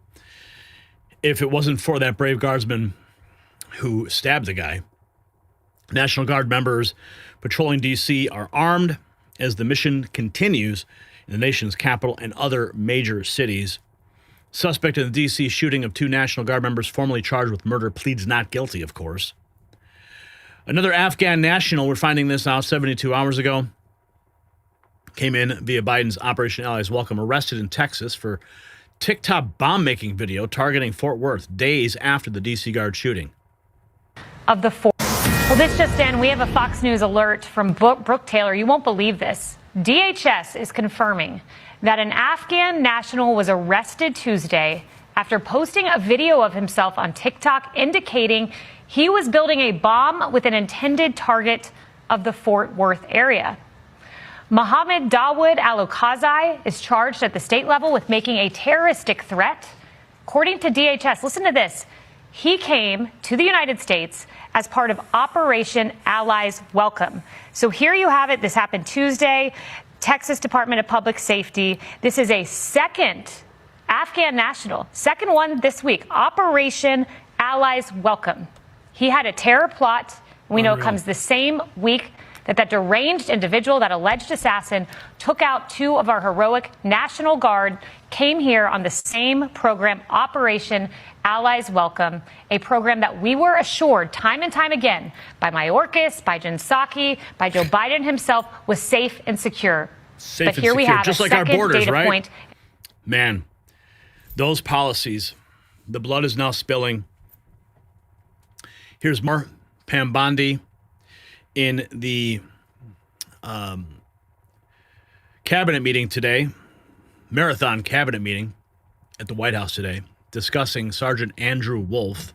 If it wasn't for that brave guardsman who stabbed the guy, National Guard members patrolling D.C. are armed as the mission continues in the nation's capital and other major cities. Suspect in the D.C. shooting of 2 National Guard members formerly charged with murder pleads not guilty, of course. Another Afghan national, we're finding this out 72 hours ago, came in via Biden's Operation Allies Welcome, arrested in Texas for TikTok bomb-making video targeting Fort Worth days after the D.C. Guard shooting. Of the 4. Well, this just in, we have a Fox News alert from Brooke Taylor. You won't believe this. DHS is confirming that an Afghan national was arrested Tuesday after posting a video of himself on TikTok indicating he was building a bomb with an intended target of the Fort Worth area. Mohammed Dawood Al-Okhazi is charged at the state level with making a terroristic threat. According to DHS, listen to this. He came to the United States as part of Operation Allies Welcome. So here you have it. This happened Tuesday. Texas Department of Public Safety. This is a second Afghan national, second one this week, Operation Allies Welcome. He had a terror plot. We know it comes the same week that deranged individual, that alleged assassin, took out 2 of our heroic National Guard, came here on the same program, Operation Allies Welcome, a program that we were assured time and time again by Mayorkas, by Jen Psaki, by Joe Biden himself was safe and secure. But here we have just a like our second borders, data right? point. Man, those policies, the blood is now spilling. Here's more Pam Bondi in the cabinet meeting today, marathon cabinet meeting at the White House today, discussing Sergeant Andrew Wolfe.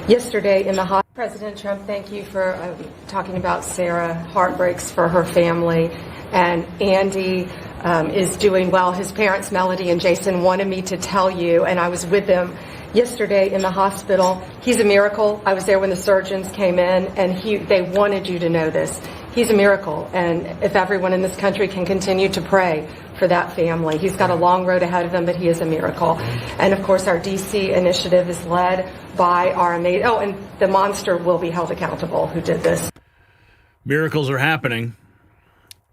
Yesterday in the hot, President Trump, thank you for talking about Sarah. Heartbreaks for her family. And Andy is doing well. His parents, Melody and Jason, wanted me to tell you, and I was with them yesterday in the hospital. He's a miracle. I was there when the surgeons came in, and they wanted you to know this. He's a miracle, and if everyone in this country can continue to pray for that family. He's got a long road ahead of him, but he is a miracle. And of course, our D.C. initiative is led by our amazing, and the monster will be held accountable who did this. Miracles are happening.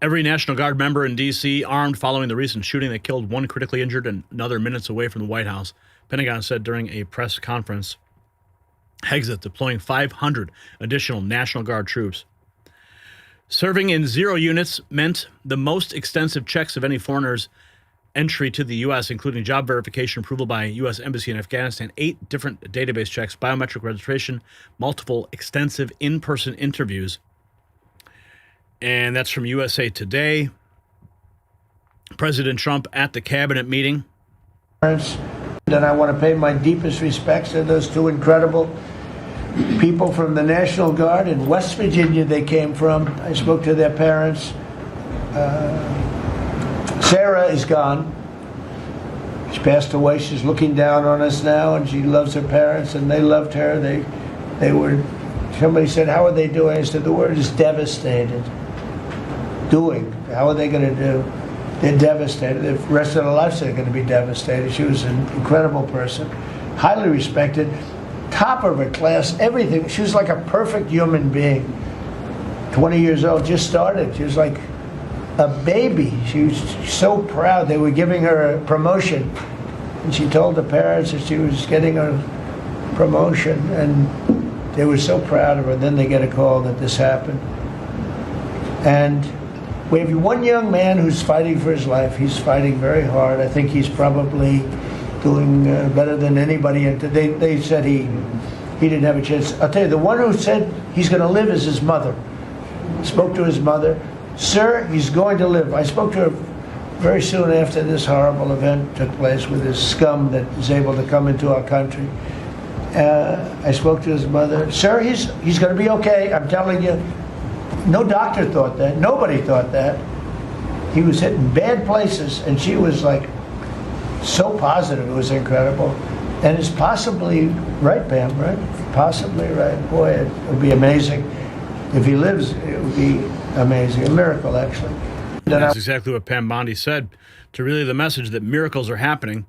Every National Guard member in D.C. armed following the recent shooting that killed 1 critically injured and another minutes away from the White House. Pentagon said during a press conference, Hegseth deploying 500 additional National Guard troops. Serving in 0 units meant the most extensive checks of any foreigner's entry to the U.S., including job verification, approval by U.S. Embassy in Afghanistan, 8 different database checks, biometric registration, multiple extensive in-person interviews. And that's from USA Today. President Trump at the cabinet meeting. And I want to pay my deepest respects to those 2 incredible people from the National Guard in West Virginia they came from. I spoke to their parents. Sarah is gone. She passed away. She's looking down on us now, and she loves her parents, and they loved her. They were, somebody said, how are they doing? I said, the word is devastated. Doing. How are they going to do? They're devastated. The rest of their lives they're going to be devastated. She was an incredible person, highly respected, top of her class, everything. She was like a perfect human being. 20 years old, just started. She was like a baby. She was so proud. They were giving her a promotion, and she told the parents that she was getting a promotion, and they were so proud of her. Then they get a call that this happened. And we have 1 young man who's fighting for his life. He's fighting very hard. I think he's probably doing better than anybody. They said he didn't have a chance. I'll tell you, the one who said he's going to live is his mother. Spoke to his mother. Sir, he's going to live. I spoke to her very soon after this horrible event took place with this scum that is able to come into our country. I spoke to his mother. Sir, he's going to be okay. I'm telling you. No doctor thought that. Nobody thought that. He was hitting bad places, and she was like so positive. It was incredible. And it's possibly right, Pam, right? Possibly right. Boy, it would be amazing. If he lives, it would be amazing. A miracle, actually. That's exactly what Pam Bondi said to relay the message that miracles are happening.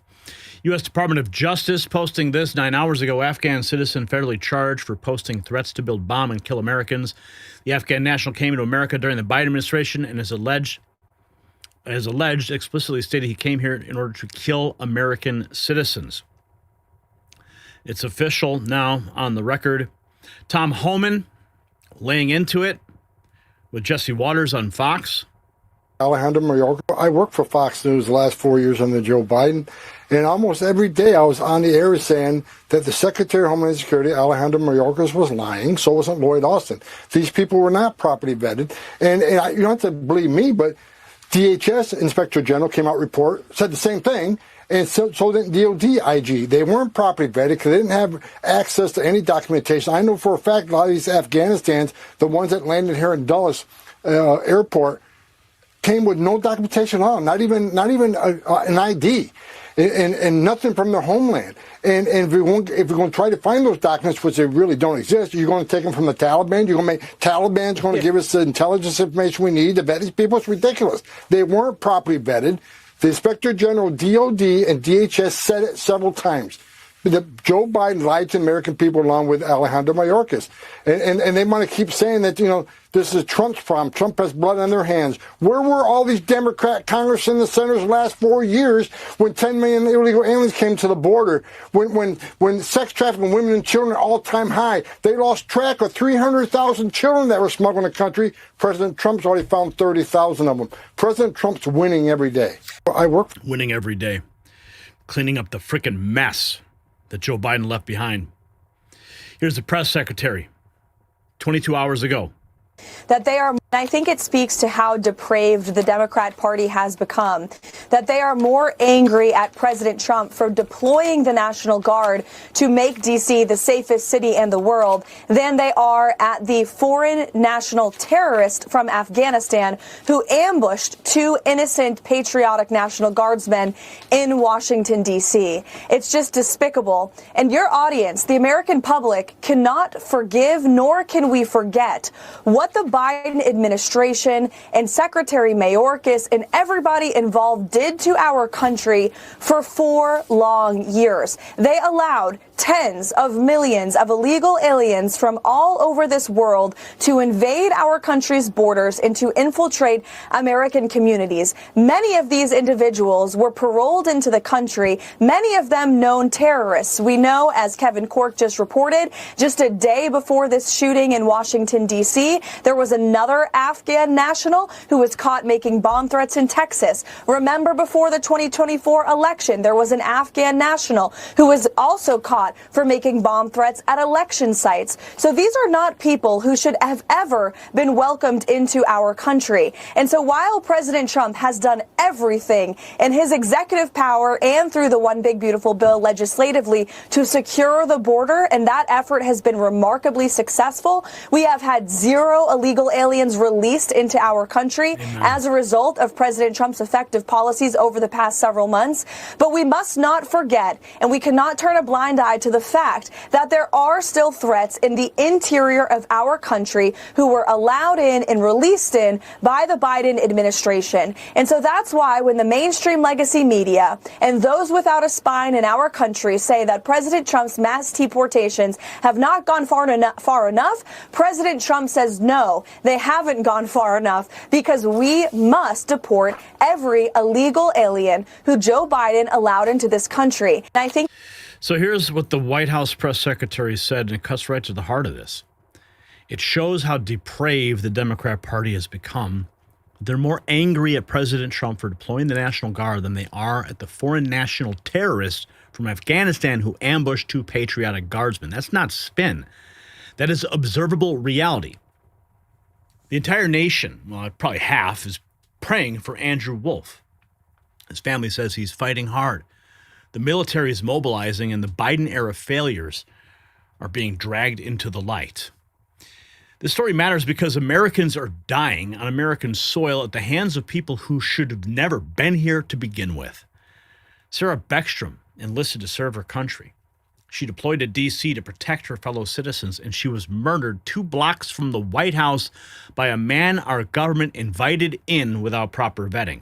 U.S. Department of Justice posting this 9 hours ago. Afghan citizen federally charged for posting threats to build bomb and kill Americans. The Afghan national came into America during the Biden administration and is alleged, explicitly stated he came here in order to kill American citizens. It's official now on the record. Tom Homan laying into it with Jesse Waters on Fox. Alejandro Mayorkas. I worked for Fox News the last 4 years under Joe Biden, and almost every day I was on the air saying that the Secretary of Homeland Security, Alejandro Mayorkas, was lying. So wasn't Lloyd Austin. These people were not properly vetted. And you don't have to believe me, but DHS Inspector General came out report, said the same thing, and so didn't DOD IG. They weren't properly vetted because they didn't have access to any documentation. I know for a fact a lot of these Afghanistans, the ones that landed here in Dulles Airport, came with no documentation at all, not even an ID, and nothing from their homeland. And if we're going to try to find those documents, which they really don't exist, you're going to take them from the Taliban. You're going to make Taliban's going to give us the intelligence information we need to vet these people. It's ridiculous. They weren't properly vetted. The Inspector General, DOD, and DHS said it several times. Joe Biden lied to the American people along with Alejandro Mayorkas. And they want to keep saying that, this is Trump's problem. Trump has blood on their hands. Where were all these Democrat congressmen and senators the last 4 years when 10 million illegal aliens came to the border? When sex trafficking, women and children are all-time high. They lost track of 300,000 children that were smuggled in the country. President Trump's already found 30,000 of them. President Trump's winning every day. Winning every day. Cleaning up the frickin' mess that Joe Biden left behind. Here's the press secretary 22 hours ago. That they are, I think it speaks to how depraved the Democrat Party has become, that they are more angry at President Trump for deploying the National Guard to make D.C. the safest city in the world than they are at the foreign national terrorist from Afghanistan who ambushed two innocent patriotic National Guardsmen in Washington, D.C. It's just despicable. And your audience, the American public, cannot forgive nor can we forget what the Biden administration and Secretary Mayorkas and everybody involved did to our country for 4 long years. They allowed tens of millions of illegal aliens from all over this world to invade our country's borders and to infiltrate American communities. Many of these individuals were paroled into the country, many of them known terrorists. We know, as Kevin Corke just reported, just a day before this shooting in Washington, D.C., there was another Afghan national who was caught making bomb threats in Texas. Remember, before the 2024 election, there was an Afghan national who was also caught for making bomb threats at election sites. So these are not people who should have ever been welcomed into our country. And so while President Trump has done everything in his executive power and through the One Big Beautiful Bill legislatively to secure the border, and that effort has been remarkably successful, we have had 0 illegal aliens released into our country as a result of President Trump's effective policies over the past several months. But we must not forget, and we cannot turn a blind eye to the fact that there are still threats in the interior of our country who were allowed in and released in by the Biden administration. And so that's why when the mainstream legacy media and those without a spine in our country say that President Trump's mass deportations have not gone far enough, President Trump says no, they haven't gone far enough, because we must deport every illegal alien who Joe Biden allowed into this country. And I think. So here's what the White House press secretary said, and it cuts right to the heart of this. It shows how depraved the Democrat Party has become. They're more angry at President Trump for deploying the National Guard than they are at the foreign national terrorists from Afghanistan who ambushed 2 patriotic guardsmen. That's not spin. That is observable reality. The entire nation, well, probably half, is praying for Andrew Wolfe. His family says he's fighting hard. The military is mobilizing, and the Biden-era failures are being dragged into the light. This story matters because Americans are dying on American soil at the hands of people who should have never been here to begin with. Sarah Beckstrom enlisted to serve her country. She deployed to D.C. to protect her fellow citizens, and she was murdered 2 blocks from the White House by a man our government invited in without proper vetting.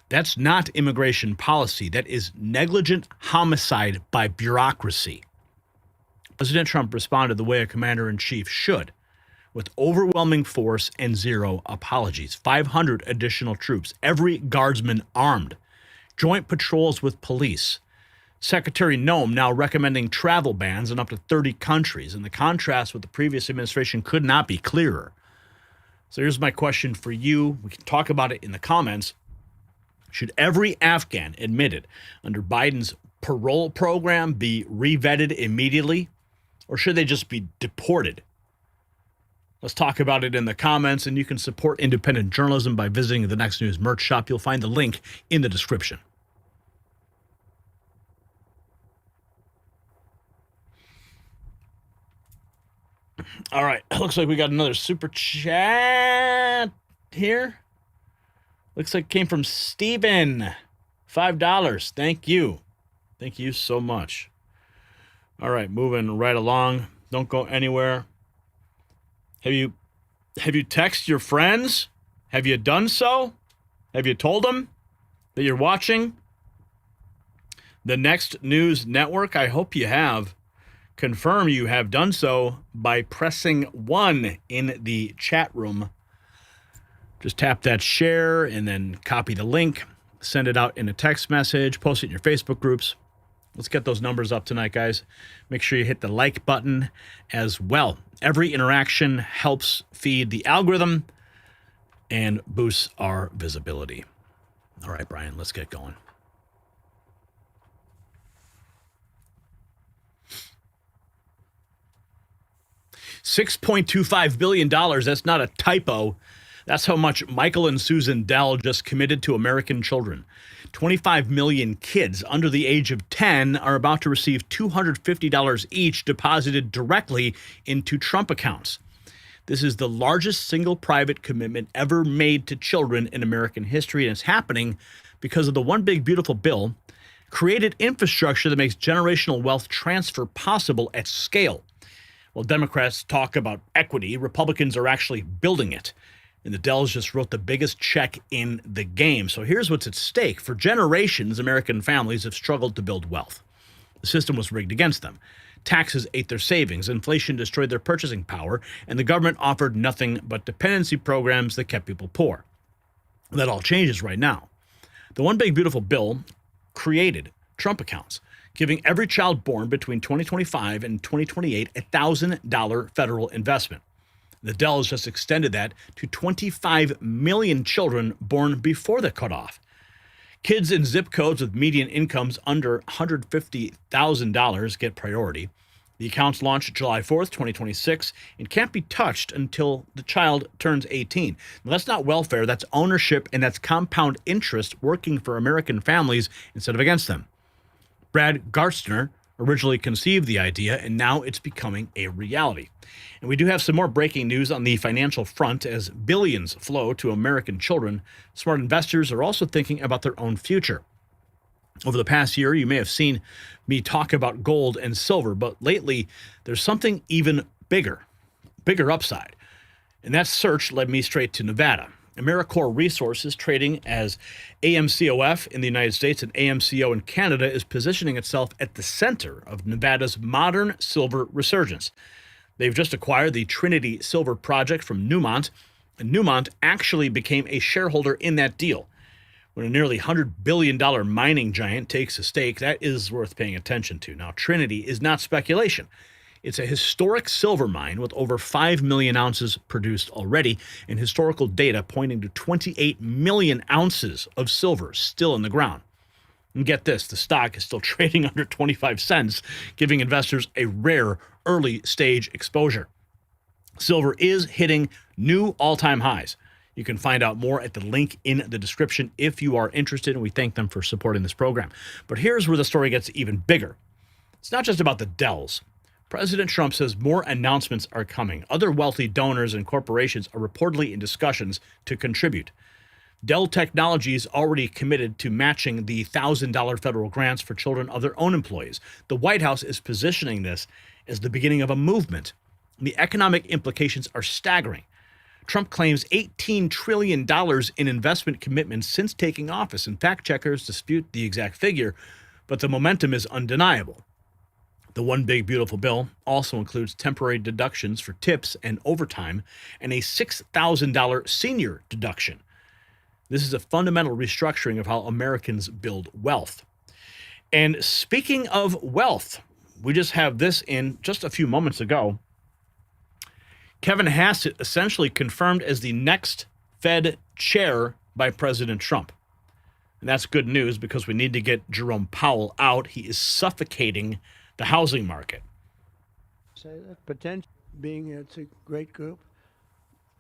That's not immigration policy. That is negligent homicide by bureaucracy. President Trump responded the way a commander-in-chief should, with overwhelming force and 0 apologies. 500 additional troops, every guardsman armed, joint patrols with police. Secretary Noem now recommending travel bans in up to 30 countries, and the contrast with the previous administration could not be clearer. So here's my question for you. We can talk about it in the comments. Should every Afghan admitted under Biden's parole program be revetted immediately, or should they just be deported? Let's talk about it in the comments, and you can support independent journalism by visiting the Next News merch shop. You'll find the link in the description. All right, looks like we got another super chat here. Looks like it came from Steven. $5. Thank you. Thank you so much. All right, moving right along. Don't go anywhere. Have you texted your friends? Have you done so? Have you told them? that you're watching the Next News Network? I hope you have. Confirm you have done so by pressing 1 in the chat room. Just tap that share and then copy the link, send it out in a text message, post it in your Facebook groups. Let's get those numbers up tonight, guys. Make sure you hit the like button as well. Every interaction helps feed the algorithm and boosts our visibility. All right, Brian, let's get going. $6.25 billion. That's not a typo. That's how much Michael and Susan Dell just committed to American children. 25 million kids under the age of 10 are about to receive $250 each deposited directly into Trump accounts. This is the largest single private commitment ever made to children in American history, and it's happening because of the One Big Beautiful Bill created infrastructure that makes generational wealth transfer possible at scale. While Democrats talk about equity, Republicans are actually building it. And the Dells just wrote the biggest check in the game. So here's what's at stake. For generations, American families have struggled to build wealth. The system was rigged against them. Taxes ate their savings, inflation destroyed their purchasing power, and the government offered nothing but dependency programs that kept people poor. That all changes right now. The One Big Beautiful Bill created Trump accounts, giving every child born between 2025 and 2028 a $1,000 federal investment. The Dells just extended that to 25 million children born before the cutoff. Kids in zip codes with median incomes under $150,000 get priority. The accounts launch July 4th, 2026, and can't be touched until the child turns 18. Now, that's not welfare, that's ownership, and that's compound interest working for American families instead of against them. Brad Garstner originally conceived the idea, and now it's becoming a reality. And we do have some more breaking news on the financial front. As billions flow to American children, smart investors are also thinking about their own future. Over the past year, you may have seen me talk about gold and silver, but lately there's something even bigger upside. And that search led me straight to Nevada. AmeriCorps Resources, trading as AMCOF in the United States and AMCO in Canada, is positioning itself at the center of Nevada's modern silver resurgence. They've just acquired the Trinity Silver Project from Newmont, and Newmont actually became a shareholder in that deal. When a nearly $100 billion mining giant takes a stake, that is worth paying attention to. Now, Trinity is not speculation. It's a historic silver mine with over 5 million ounces produced already, and historical data pointing to 28 million ounces of silver still in the ground. And get this, the stock is still trading under 25 cents, giving investors a rare early-stage exposure. Silver is hitting new all-time highs. You can find out more at the link in the description if you are interested, and we thank them for supporting this program. But here's where the story gets even bigger. It's not just about the Dells. President Trump says more announcements are coming. Other wealthy donors and corporations are reportedly in discussions to contribute. Dell Technologies already committed to matching the $1,000 federal grants for children of their own employees. The White House is positioning this as the beginning of a movement. The economic implications are staggering. Trump claims $18 trillion in investment commitments since taking office, and fact checkers dispute the exact figure, but the momentum is undeniable. The One Big Beautiful Bill also includes temporary deductions for tips and overtime and a $6,000 senior deduction. This is a fundamental restructuring of how Americans build wealth. And speaking of wealth, we just have this in just a few moments ago. Kevin Hassett essentially confirmed as the next Fed chair by President Trump. And that's good news because we need to get Jerome Powell out. He is suffocating the housing market. Say that potential being it's a great group,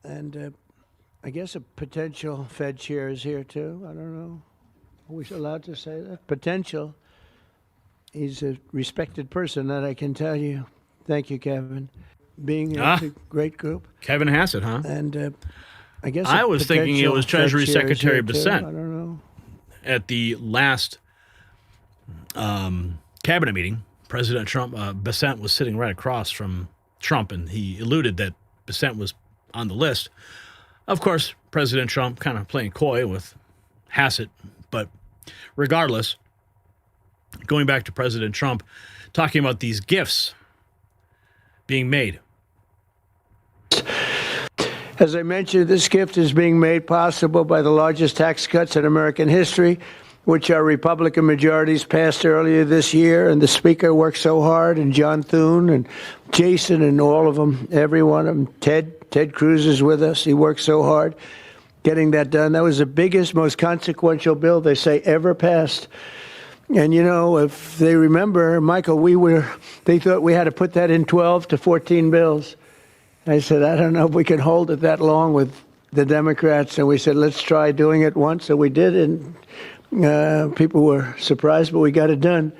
and I guess a potential Fed chair is here too. I don't know. Are we allowed to say that? Potential. He's a respected person, that I can tell you. Thank you, Kevin. Being it's a great group. Kevin Hassett, huh? And I guess I was thinking it was Treasury Secretary Bissett. I don't know. At the last cabinet meeting, President Trump, Bissett was sitting right across from Trump, and he alluded that Bissett was on the list. Of course, President Trump kind of playing coy with Hassett, but Regardless, going back to President Trump, talking about these gifts being made. As I mentioned, this gift is being made possible by the largest tax cuts in American history, which our Republican majorities passed earlier this year. And the Speaker worked so hard, and John Thune and Jason and all of them, every one of them. Ted Cruz is with us. He worked so hard getting that done. That was the biggest, most consequential bill they say ever passed. And, you know, if they remember, Michael, they thought we had to put that in 12 to 14 bills. I said, I don't know if we can hold it that long with the Democrats. And we said, let's try doing it once. So we did, and people were surprised, but we got it done.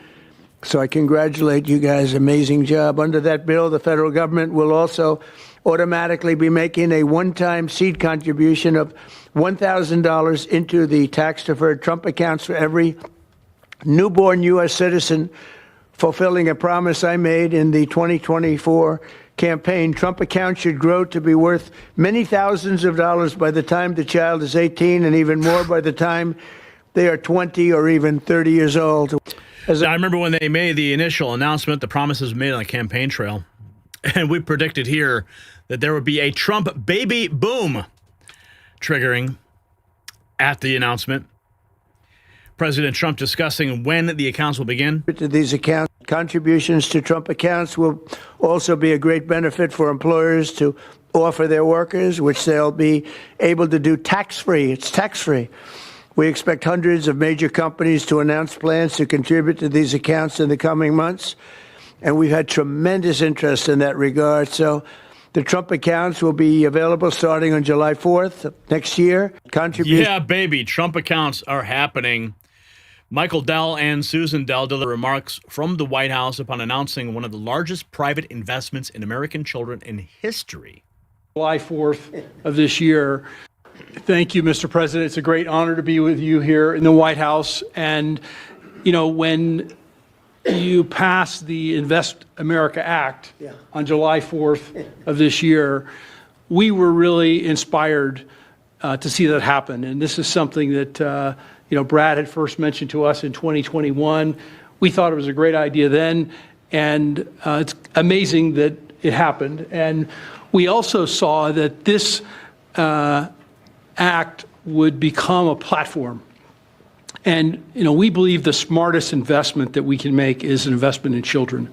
So I congratulate you guys. Amazing job. Under that bill, the federal government will also automatically be making a one-time seed contribution of $1,000 into the tax-deferred Trump accounts for every newborn U.S. citizen, fulfilling a promise I made in the 2024 campaign. Trump accounts should grow to be worth many thousands of dollars by the time the child is 18, and even more by the time they are 20 or even 30 years old. I remember when they made the initial announcement, the promises made on the campaign trail, and we predicted here that there would be a Trump baby boom triggering at the announcement. President Trump discussing when the accounts will begin. These accounts, contributions to Trump accounts will also be a great benefit for employers to offer their workers, which they'll be able to do tax-free. It's tax-free. We expect hundreds of major companies to announce plans to contribute to these accounts in the coming months, and we've had tremendous interest in that regard. So the Trump accounts will be available starting on July 4th next year. Yeah, baby, Trump accounts are happening. Michael Dell and Susan Dell delivered remarks from the White House upon announcing one of the largest private investments in American children in history. July 4th of this year. Thank you, Mr. President. It's a great honor to be with you here in the White House. And, you know, when you passed the Invest America Act on July 4th of this year, we were really inspired to see that happen. And this is something that, you know, Brad had first mentioned to us in 2021. We thought it was a great idea then, and it's amazing that it happened. And we also saw that this act would become a platform. And, you know, we believe the smartest investment that we can make is an investment in children.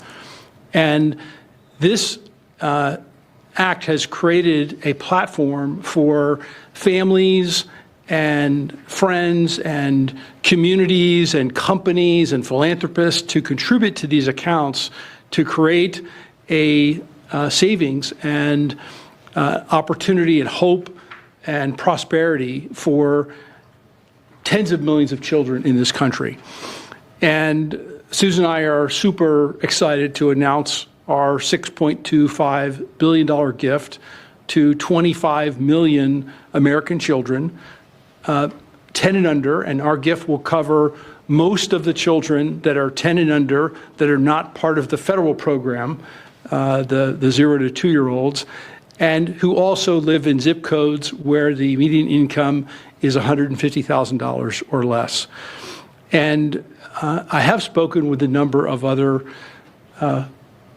And this act has created a platform for families and friends and communities and companies and philanthropists to contribute to these accounts to create a savings and opportunity and hope and prosperity for tens of millions of children in this country. And Susan and I are super excited to announce our $6.25 billion gift to 25 million American children, 10 and under, and our gift will cover most of the children that are 10 and under that are not part of the federal program, the 0 to 2 year olds, and who also live in zip codes where the median income is $150,000 or less. And I have spoken with a number of other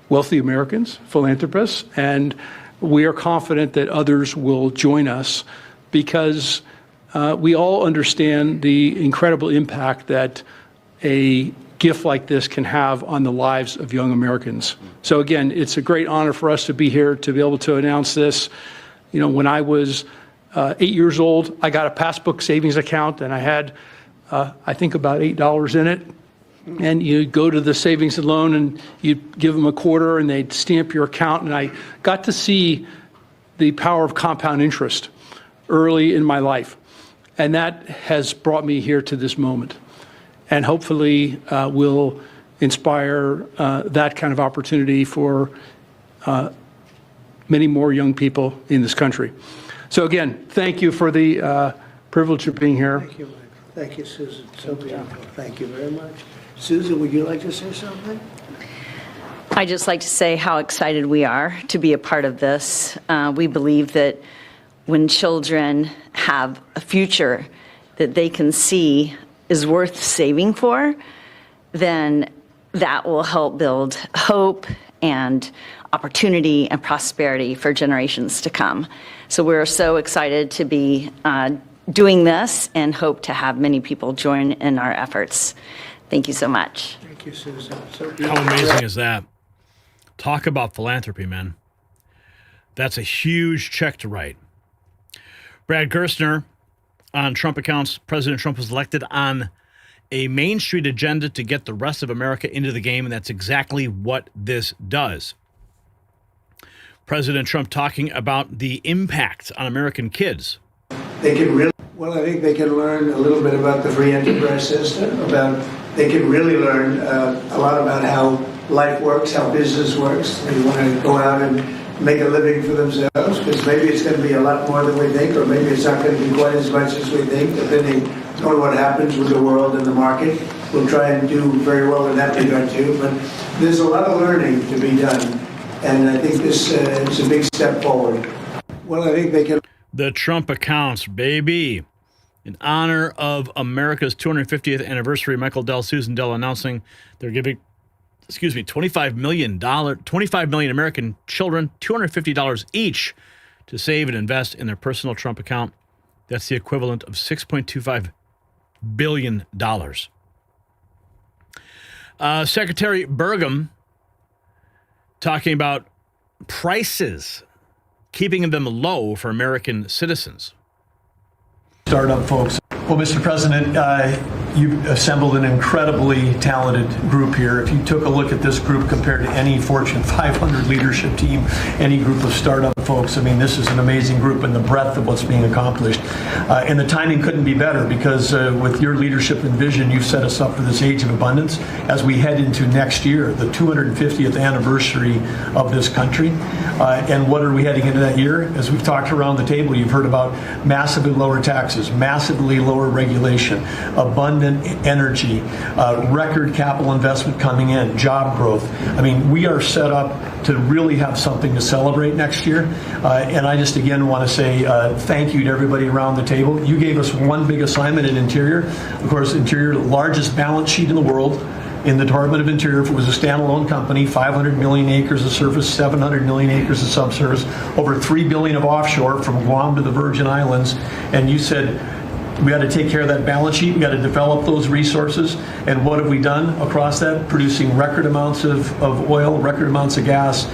wealthy Americans, philanthropists, and we are confident that others will join us because we all understand the incredible impact that a gift like this can have on the lives of young Americans. So again, it's a great honor for us to be here to be able to announce this. You know, when I was 8 years old, I got a passbook savings account and I had, I think, about $8 in it. And you go to the savings and loan and you give them a quarter and they'd stamp your account. And I got to see the power of compound interest early in my life. And that has brought me here to this moment. And hopefully will inspire that kind of opportunity for many more young people in this country. So again, thank you for the privilege of being here. Thank you, Michael. Thank you, Susan. So beautiful. Thank you very much. Susan, would you like to say something? I'd just like to say how excited we are to be a part of this. We believe that when children have a future that they can see is worth saving for, then that will help build hope and opportunity and prosperity for generations to come. So we're so excited to be doing this and hope to have many people join in our efforts. Thank you so much. Thank you, Susan. How amazing is that? Talk about philanthropy, man. That's a huge check to write. Brad Gerstner, on Trump accounts, President Trump was elected on a Main Street agenda to get the rest of America into the game, and that's exactly what this does. President Trump talking about the impact on American kids. They can really, well, I think they can learn a little bit about the free enterprise system, they can really learn a lot about how life works, how business works. They want to go out and make a living for themselves, because maybe it's going to be a lot more than we think, or maybe it's not going to be quite as much as we think, depending on what happens with the world and the market. We'll try and do very well in that regard too, but there's a lot of learning to be done, and I think this is a big step forward. Well, I think they can... The Trump accounts, baby. In honor of America's 250th anniversary, Michael Dell, Susan Dell announcing they're giving, 25 million American children $250 each to save and invest in their personal Trump account. That's the equivalent of $6.25 billion. Secretary Burgum talking about prices, keeping them low for American citizens. Startup folks. Well, Mr. President, you've assembled an incredibly talented group here. If you took a look at this group compared to any Fortune 500 leadership team, any group of startup folks, I mean, this is an amazing group, and the breadth of what's being accomplished. And the timing couldn't be better, because with your leadership and vision, you've set us up for this age of abundance as we head into next year, the 250th anniversary of this country. And what are we heading into that year? As we've talked around the table, you've heard about massively lower taxes, massively lower regulation, abundant energy, record capital investment coming in, job growth. I mean, we are set up to really have something to celebrate next year. And I just, again, want to say thank you to everybody around the table. You gave us one big assignment in Interior. Of course, Interior, the largest balance sheet in the world. In the Department of Interior, if it was a standalone company, 500 million acres of surface, 700 million acres of subsurface, over 3 billion of offshore from Guam to the Virgin Islands. And you said, we got to take care of that balance sheet. We got to develop those resources. And what have we done across that? Producing record amounts of oil, record amounts of gas.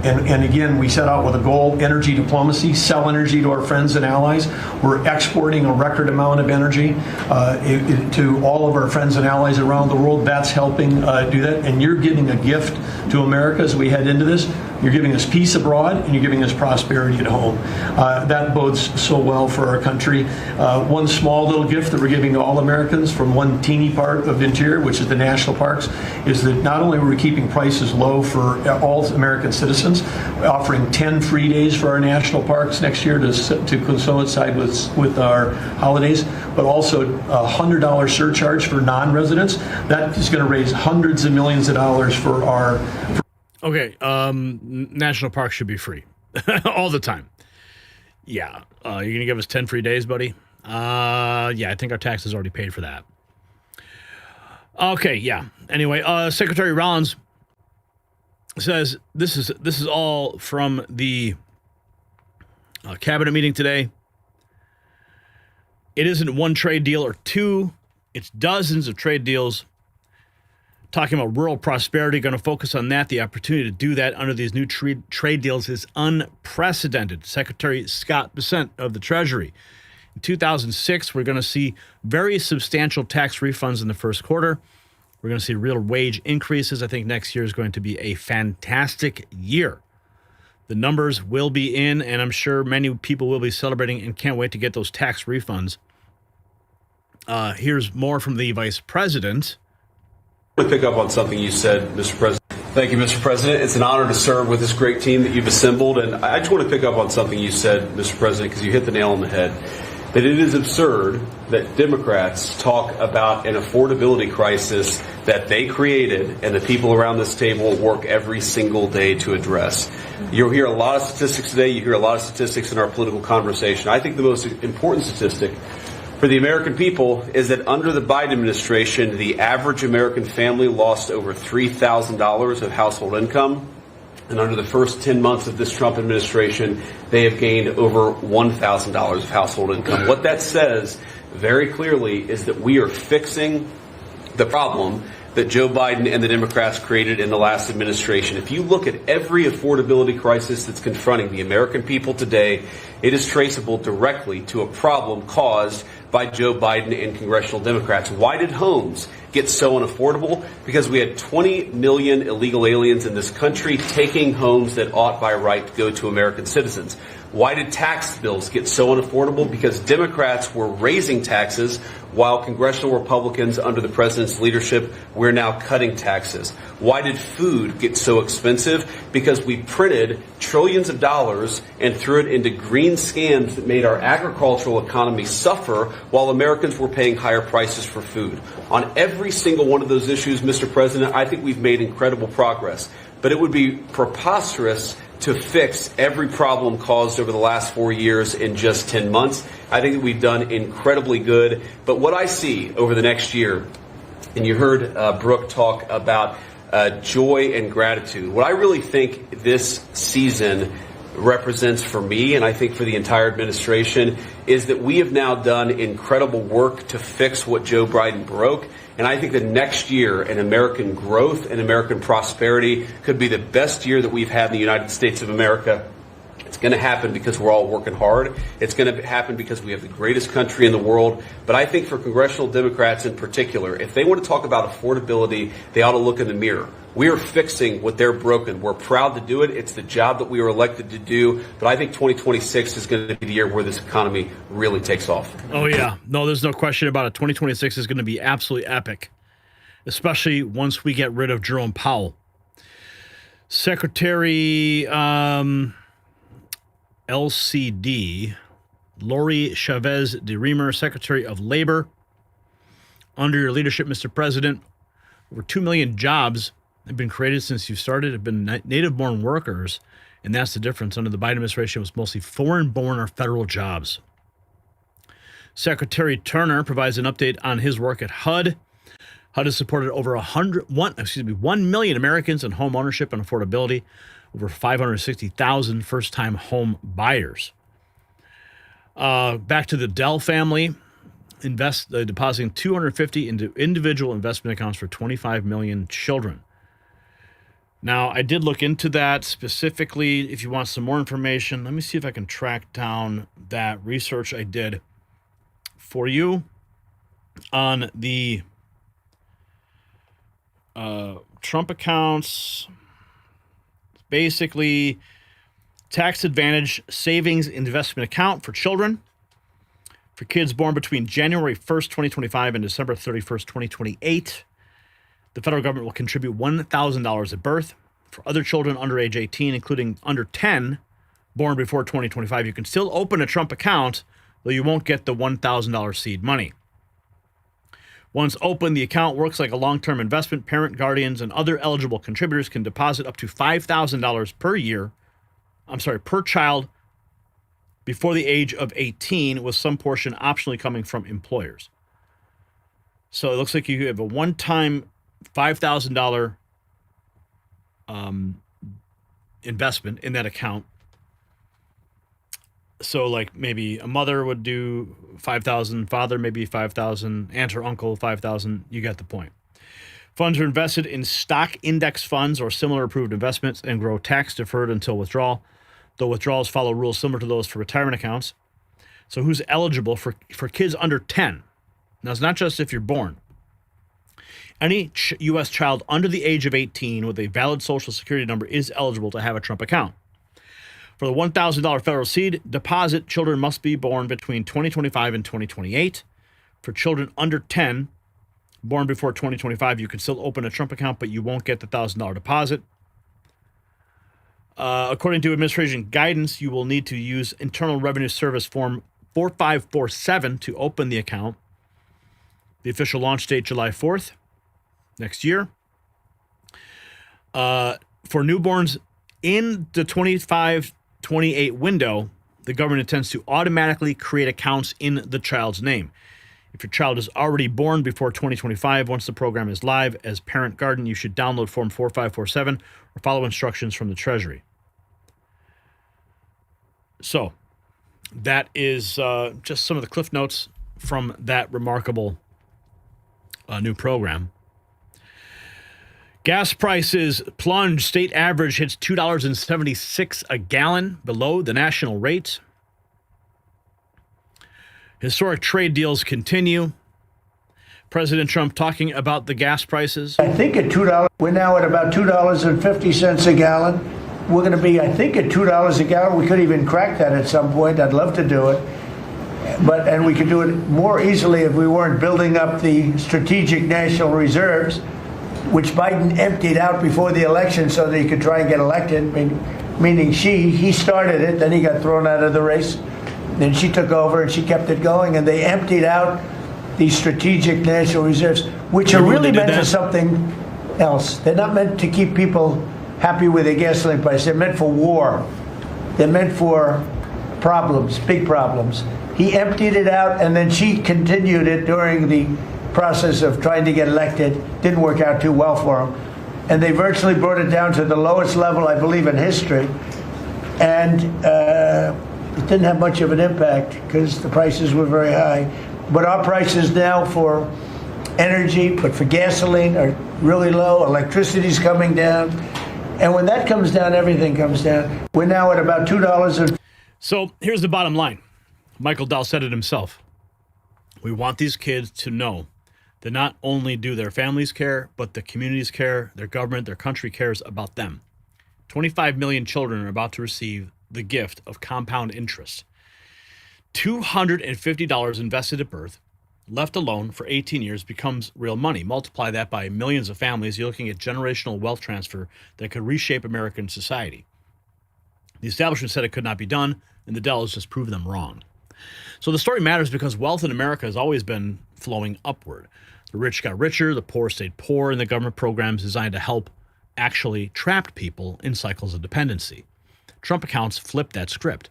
And again, we set out with a goal, energy diplomacy, sell energy to our friends and allies. We're exporting a record amount of energy to all of our friends and allies around the world. That's helping do that. And you're giving a gift to America as we head into this. You're giving us peace abroad, and you're giving us prosperity at home. That bodes so well for our country. One small little gift that we're giving to all Americans from one teeny part of Interior, which is the national parks, is that not only are we keeping prices low for all American citizens, offering 10 free days for our national parks next year to coincide with our holidays, but also a $100 surcharge for non-residents. That is going to raise hundreds of millions of dollars for our... Okay, national parks should be free all the time. Yeah, you're going to give us 10 free days, buddy? Yeah, I think our taxes already paid for that. Okay, yeah. Anyway, Secretary Rollins says this is all from the cabinet meeting today. It isn't one trade deal or two. It's dozens of trade deals. Talking about rural prosperity, going to focus on that. The opportunity to do that under these new trade deals is unprecedented. Secretary Scott Bessent of the Treasury. In 2006, we're going to see very substantial tax refunds in the first quarter. We're going to see real wage increases. I think next year is going to be a fantastic year. The numbers will be in, and I'm sure many people will be celebrating and can't wait to get those tax refunds. Here's more from the Vice President. I want to pick up on something you said, Mr. President. Thank you, Mr. President. It's an honor to serve with this great team that you've assembled. And I just want to pick up on something you said, Mr. President, because you hit the nail on the head. That it is absurd that Democrats talk about an affordability crisis that they created and the people around this table work every single day to address. You'll hear a lot of statistics today. You hear a lot of statistics in our political conversation. I think the most important statistic for the American people is that under the Biden administration, the average American family lost over $3,000 of household income. And under the first 10 months of this Trump administration, they have gained over $1,000 of household income. What that says very clearly is that we are fixing the problem that Joe Biden and the Democrats created in the last administration. If you look at every affordability crisis that's confronting the American people today, it is traceable directly to a problem caused by Joe Biden and congressional Democrats. Why did homes get so unaffordable? Because we had 20 million illegal aliens in this country taking homes that ought by right to go to American citizens. Why did tax bills get so unaffordable? Because Democrats were raising taxes while congressional Republicans under the president's leadership, we're now cutting taxes. Why did food get so expensive? Because we printed trillions of dollars and threw it into green scams that made our agricultural economy suffer while Americans were paying higher prices for food. On every single one of those issues, Mr. President, I think we've made incredible progress. But it would be preposterous to fix every problem caused over the last 4 years in just 10 months. I think that we've done incredibly good. But what I see over the next year, and you heard Brooke talk about joy and gratitude, what I really think this season represents for me, and I think for the entire administration, is that we have now done incredible work to fix what Joe Biden broke. And I think the next year in American growth and American prosperity could be the best year that we've had in the United States of America. It's going to happen because we're all working hard. It's going to happen because we have the greatest country in the world. But I think for congressional Democrats in particular, if they want to talk about affordability, they ought to look in the mirror. We are fixing what they're broken. We're proud to do it. It's the job that we were elected to do. But I think 2026 is going to be the year where this economy really takes off. Oh, yeah. No, there's no question about it. 2026 is going to be absolutely epic, especially once we get rid of Jerome Powell. Secretary LCD, Lori Chavez DeRemer, Secretary of Labor. Under your leadership, Mr. President, over 2 million jobs have been created since you started, have been native-born workers, and that's the difference. Under the Biden administration, it was mostly foreign-born or federal jobs. Secretary Turner provides an update on his work at HUD. HUD has supported over 1 million Americans in home ownership and affordability, over 560,000 first-time home buyers. Back to the Dell family, depositing $250 into individual investment accounts for 25 million children. Now, I did look into that specifically. If you want some more information, let me see if I can track down that research I did for you on the Trump accounts. Basically, tax advantage savings investment account for children. For kids born between January 1st, 2025 and December 31st, 2028, the federal government will contribute $1,000 at birth. For other children under age 18, including under 10, born before 2025, you can still open a Trump account, though you won't get the $1,000 seed money. Once open, the account works like a long-term investment. Parent, guardians, and other eligible contributors can deposit up to $5,000 per child before the age of 18, with some portion optionally coming from employers. So it looks like you have a one-time $5,000 investment in that account. So like maybe a mother would do $5,000, father maybe $5,000, aunt or uncle $5,000. You get the point. Funds are invested in stock index funds or similar approved investments and grow tax deferred until withdrawal, though withdrawals follow rules similar to those for retirement accounts. So who's eligible for kids under 10? Now, it's not just if you're born. Any U.S. child under the age of 18 with a valid Social Security number is eligible to have a Trump account. For the $1,000 federal seed deposit, children must be born between 2025 and 2028. For children under 10, born before 2025, you can still open a Trump account, but you won't get the $1,000 deposit. According to administration guidance, you will need to use Internal Revenue Service Form 4547 to open the account. The official launch date, July 4th, next year. For newborns in the 25-28 window, the government intends to automatically create accounts in the child's name. If your child is already born before 2025, once the program is live, as parent guardian, you should download Form 4547 or follow instructions from the Treasury. So that is just some of the cliff notes from that remarkable new program. Gas prices plunge. State average hits $2.76 a gallon, below the national rate. Historic trade deals continue. President Trump talking about the gas prices. I think at $2, we're now at about $2.50 a gallon. We're going to be, I think, at $2 a gallon. We could even crack that at some point. I'd love to do it. And we could do it more easily if we weren't building up the strategic national reserves, which Biden emptied out before the election so that he could try and get elected, meaning he started it, then he got thrown out of the race. Then she took over and she kept it going, and they emptied out these strategic national reserves, which are really meant for something else. They're not meant to keep people happy with their gasoline price. They're meant for war. They're meant for problems, big problems. He emptied it out, and then she continued it during the process of trying to get elected. Didn't work out too well for him. And they virtually brought it down to the lowest level, I believe, in history. And it didn't have much of an impact because the prices were very high. But our prices now for energy, but for gasoline, are really low. Electricity's coming down. And when that comes down, everything comes down. We're now at about $2. So here's the bottom line. Michael Dell said it himself. We want these kids to know that not only do their families care, but the communities care, their government, their country cares about them. 25 million children are about to receive the gift of compound interest. $250 invested at birth, left alone for 18 years, becomes real money. Multiply that by millions of families, you're looking at generational wealth transfer that could reshape American society. The establishment said it could not be done, and the Dells just proved them wrong. So the story matters because wealth in America has always been flowing upward. The rich got richer, the poor stayed poor, and the government programs designed to help actually trapped people in cycles of dependency. Trump accounts flipped that script.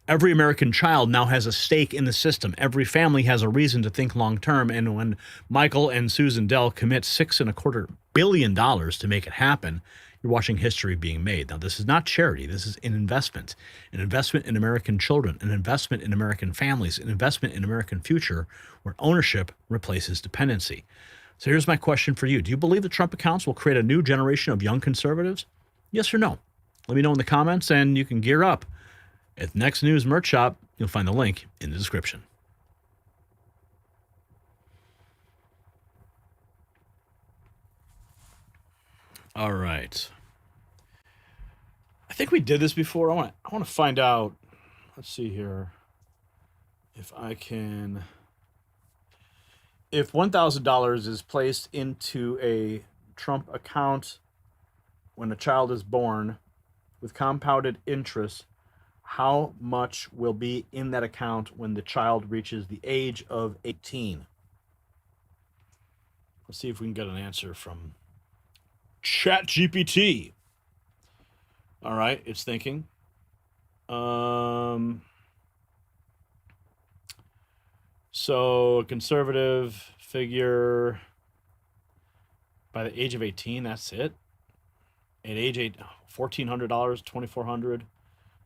Every American child now has a stake in the system. Every family has a reason to think long term. And when Michael and Susan Dell commit $6.25 billion to make it happen, you're watching history being made. Now, this is not charity. This is an investment in American children, an investment in American families, an investment in American future where ownership replaces dependency. So here's my question for you. Do you believe the Trump accounts will create a new generation of young conservatives? Yes or no? Let me know in the comments, and you can gear up. At Next News Merch Shop, you'll find the link in the description. All right. I think we did this before. I want to find out. Let's see here. If I can. If $1,000 is placed into a Trump account when a child is born with compounded interest, how much will be in that account when the child reaches the age of 18? Let's see if we can get an answer from ChatGPT. All right, it's thinking. So a conservative figure by the age of 18, that's it. At age 8, $1,400, $2,400.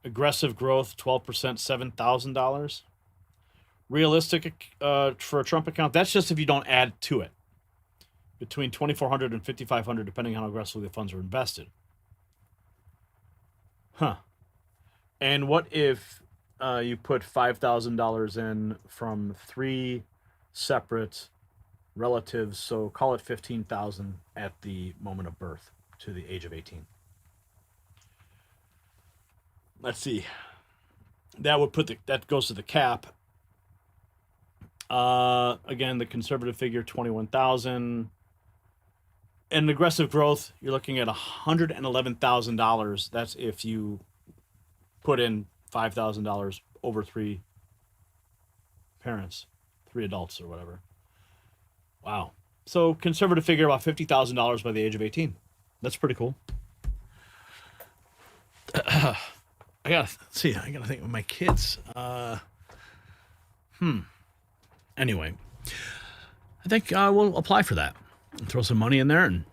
Aggressive growth, 12%, $7,000. Realistic for a Trump account, that's just if you don't add to it. Between $2,400 and $5,500, depending on how aggressively the funds are invested. Huh. And what if you put $5,000 in from 3 separate relatives, so call it $15,000 at the moment of birth to the age of 18? Let's see. That would put that goes to the cap. Again, the conservative figure, 21,000. And aggressive growth, you're looking at $111,000. That's if you put in $5,000 over 3 parents, 3 adults or whatever. Wow. So conservative figure, about $50,000 by the age of 18. That's pretty cool. I gotta think of my kids. Anyway, I think we'll apply for that and throw some money in there. And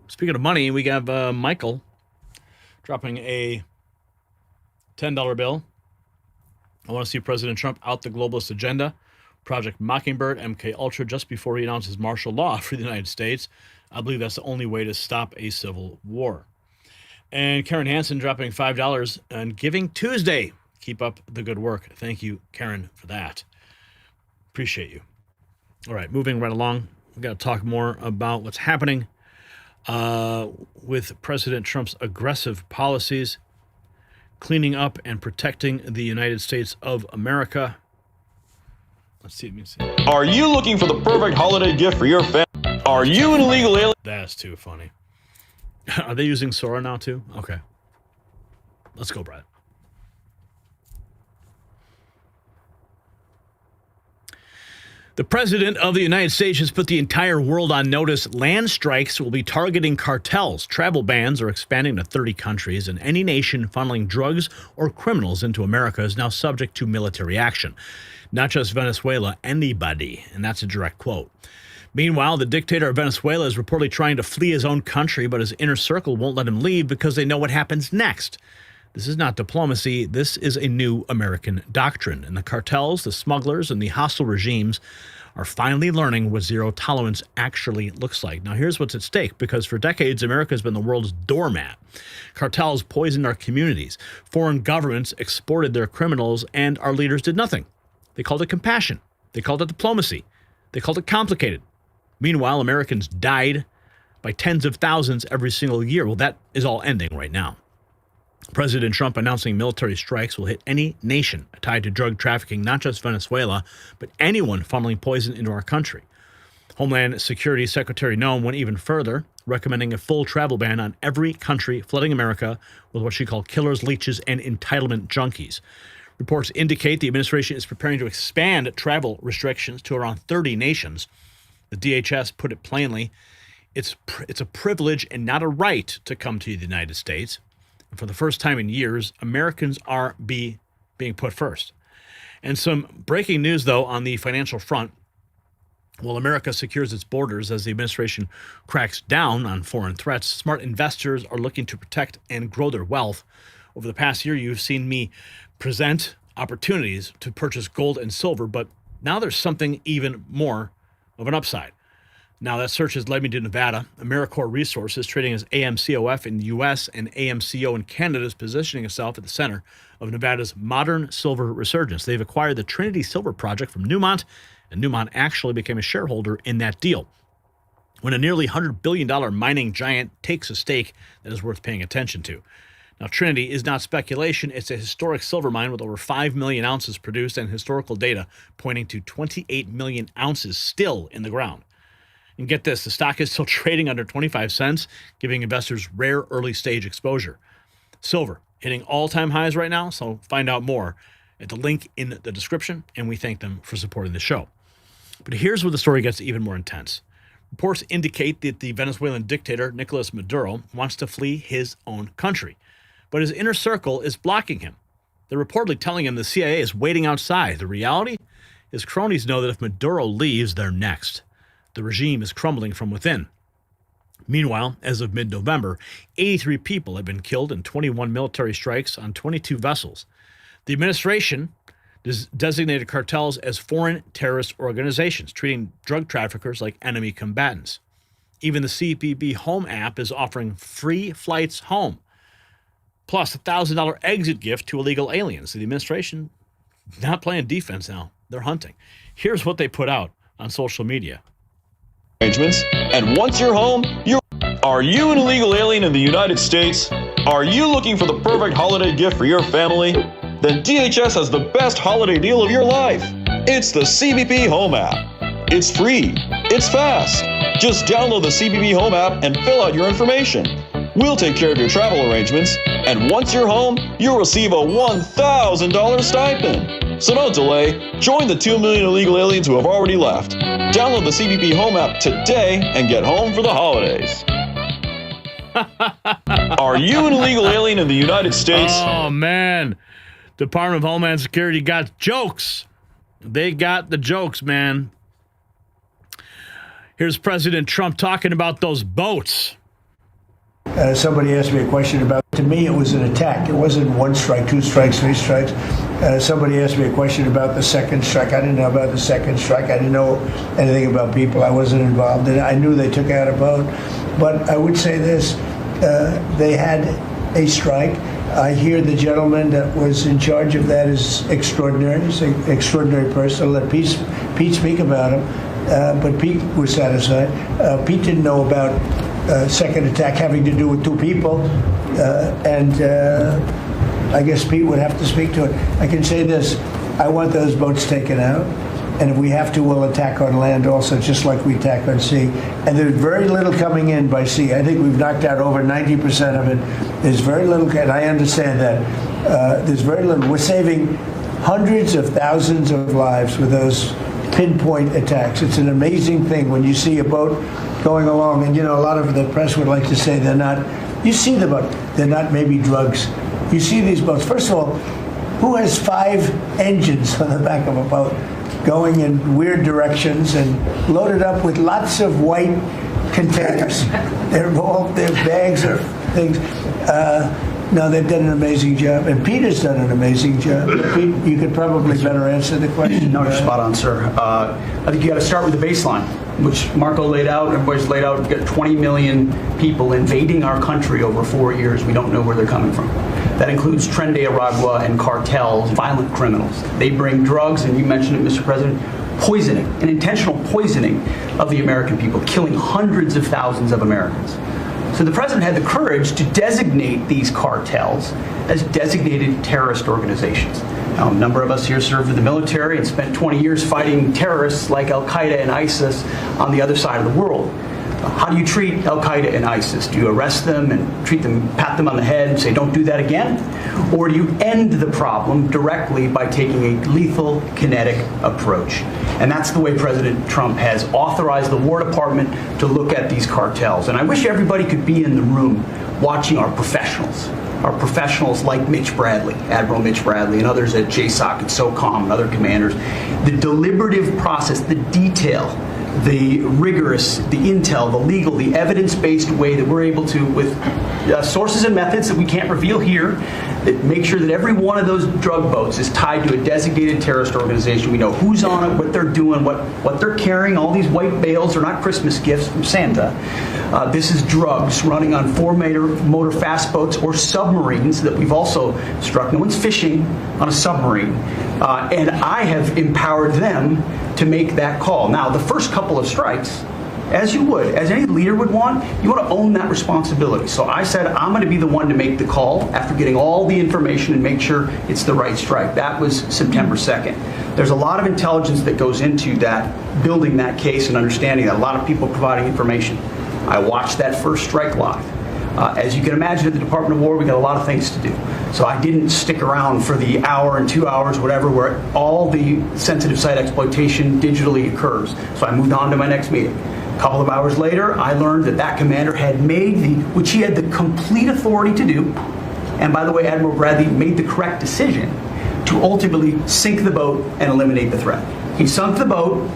speaking of money, we have Michael dropping a $10 bill. I want to see President Trump out the globalist agenda. Project Mockingbird, MK Ultra, just before he announces martial law for the United States. I believe that's the only way to stop a civil war. And Karen Hansen dropping $5 on Giving Tuesday. Keep up the good work. Thank you, Karen, for that. Appreciate you. All right, moving right along. We've got to talk more about what's happening with President Trump's aggressive policies, cleaning up and protecting the United States of America. Let's see. Are you looking for the perfect holiday gift for your family? Are you an illegal alien? That's too funny. Are they using Sora now too? Okay. Let's go, Brad. The President of the United States has put the entire world on notice. Land strikes will be targeting cartels. Travel bans are expanding to 30 countries, and any nation funneling drugs or criminals into America is now subject to military action. Not just Venezuela, anybody, and that's a direct quote. Meanwhile, the dictator of Venezuela is reportedly trying to flee his own country, but his inner circle won't let him leave because they know what happens next. This is not diplomacy. This is a new American doctrine. And the cartels, the smugglers, and the hostile regimes are finally learning what zero tolerance actually looks like. Now, here's what's at stake, because for decades, America has been the world's doormat. Cartels poisoned our communities. Foreign governments exported their criminals, and our leaders did nothing. They called it compassion. They called it diplomacy. They called it complicated. Meanwhile, Americans died by tens of thousands every single year. Well, that is all ending right now. President Trump announcing military strikes will hit any nation tied to drug trafficking, not just Venezuela, but anyone funneling poison into our country. Homeland Security Secretary Noem went even further, recommending a full travel ban on every country flooding America with what she called killers, leeches, and entitlement junkies. Reports indicate the administration is preparing to expand travel restrictions to around 30 nations. The DHS put it plainly, it's a privilege and not a right to come to the United States. And for the first time in years, Americans are being put first. And some breaking news, though, on the financial front. While America secures its borders as the administration cracks down on foreign threats, smart investors are looking to protect and grow their wealth. Over the past year, you've seen me present opportunities to purchase gold and silver, but now there's something even more of an upside. Now, that search has led me to Nevada. AmeriCorps Resources, trading as AMCOF in the U.S. and AMCO in Canada, is positioning itself at the center of Nevada's modern silver resurgence. They've acquired the Trinity Silver Project from Newmont, and Newmont actually became a shareholder in that deal. When a nearly $100 billion mining giant takes a stake, that is worth paying attention to. Now, Trinity is not speculation. It's a historic silver mine with over 5 million ounces produced and historical data pointing to 28 million ounces still in the ground. And get this, the stock is still trading under 25 cents, giving investors rare early-stage exposure. Silver hitting all-time highs right now, so find out more at the link in the description, and we thank them for supporting the show. But here's where the story gets even more intense. Reports indicate that the Venezuelan dictator, Nicolas Maduro, wants to flee his own country, but his inner circle is blocking him. They're reportedly telling him the CIA is waiting outside. The reality? His cronies know that if Maduro leaves, they're next. The regime is crumbling from within. Meanwhile, as of mid-November, 83 people have been killed in 21 military strikes on 22 vessels. The administration designated cartels as foreign terrorist organizations, treating drug traffickers like enemy combatants. Even the CBP Home app is offering free flights home, plus a $1,000 exit gift to illegal aliens. The administration not playing defense now. They're hunting. Here's what they put out on social media. Arrangements. And once you're home, are you an illegal alien in the United States? Are you looking for the perfect holiday gift for your family? Then DHS has the best holiday deal of your life. It's the CBP Home app. It's free. It's fast. Just download the CBP Home app and fill out your information. We'll take care of your travel arrangements. And once you're home, you'll receive a $1,000 stipend. So don't delay. Join the 2 million illegal aliens who have already left. Download the CBP Home app today and get home for the holidays. Are you an illegal alien in the United States? Oh, man. Department of Homeland Security got jokes. They got the jokes, man. Here's President Trump talking about those boats. Somebody asked me a question about, to me, it was an attack. It wasn't one strike, two strikes, three strikes. Somebody asked me a question about the second strike. I didn't know about the second strike. I didn't know anything about people. I wasn't involved in it. I knew they took out a boat. But I would say this, they had a strike. I hear the gentleman that was in charge of that is extraordinary. He's an extraordinary person. I'll let Pete speak about him. But Pete was satisfied. Pete didn't know about second attack having to do with two people. And I guess Pete would have to speak to it. I can say this. I want those boats taken out. And if we have to, we'll attack on land also, just like we attack on sea. And there's very little coming in by sea. I think we've knocked out over 90% of it. There's very little, and I understand that. There's very little. We're saving hundreds of thousands of lives with those pinpoint attacks. It's an amazing thing when you see a boat going along. And, you know, a lot of the press would like to say they're not. You see the boat. They're not maybe drugs. You see these boats. First of all, who has 5 engines on the back of a boat? Going in weird directions and loaded up with lots of white containers. Their bags or things. No, they've done an amazing job, and Pete has done an amazing job. Pete, you could probably better answer the question. No, you're spot on, sir. I think you got to start with the baseline, which Marco laid out. Everybody's laid out. We've got 20 million people invading our country over 4 years. We don't know where they're coming from. That includes Tren de Aragua and cartels, violent criminals. They bring drugs, and you mentioned it, Mr. President, poisoning, an intentional poisoning of the American people, killing hundreds of thousands of Americans. So the president had the courage to designate these cartels as designated terrorist organizations. Now, a number of us here served in the military and spent 20 years fighting terrorists like Al-Qaeda and ISIS on the other side of the world. How do you treat Al-Qaeda and ISIS? Do you arrest them and treat them, pat them on the head and say, don't do that again? Or do you end the problem directly by taking a lethal, kinetic approach? And that's the way President Trump has authorized the War Department to look at these cartels. And I wish everybody could be in the room watching our professionals like Mitch Bradley, Admiral Mitch Bradley, and others at JSOC and SOCOM and other commanders. The deliberative process, the detail, the rigorous, the intel, the legal, the evidence-based way that we're able to, with sources and methods that we can't reveal here, that make sure that every one of those drug boats is tied to a designated terrorist organization. We know who's on it, what they're doing, what they're carrying. All these white bales are not Christmas gifts from Santa. This is drugs running on 4-motor fast boats or submarines that we've also struck. No one's fishing on a submarine. And I have empowered them to make that call. Now, the first couple of strikes, as you would, as any leader would want, you want to own that responsibility. So I said, I'm going to be the one to make the call after getting all the information and make sure it's the right strike. That was September 2nd. There's a lot of intelligence that goes into that, building that case and understanding that. A lot of people providing information. I watched that first strike live. As you can imagine, at the Department of War, we got a lot of things to do. So I didn't stick around for the hour and 2 hours, whatever, where all the sensitive site exploitation digitally occurs. So I moved on to my next meeting. A couple of hours later, I learned that commander had made which he had the complete authority to do, and by the way, Admiral Bradley made the correct decision to ultimately sink the boat and eliminate the threat. He sunk the boat,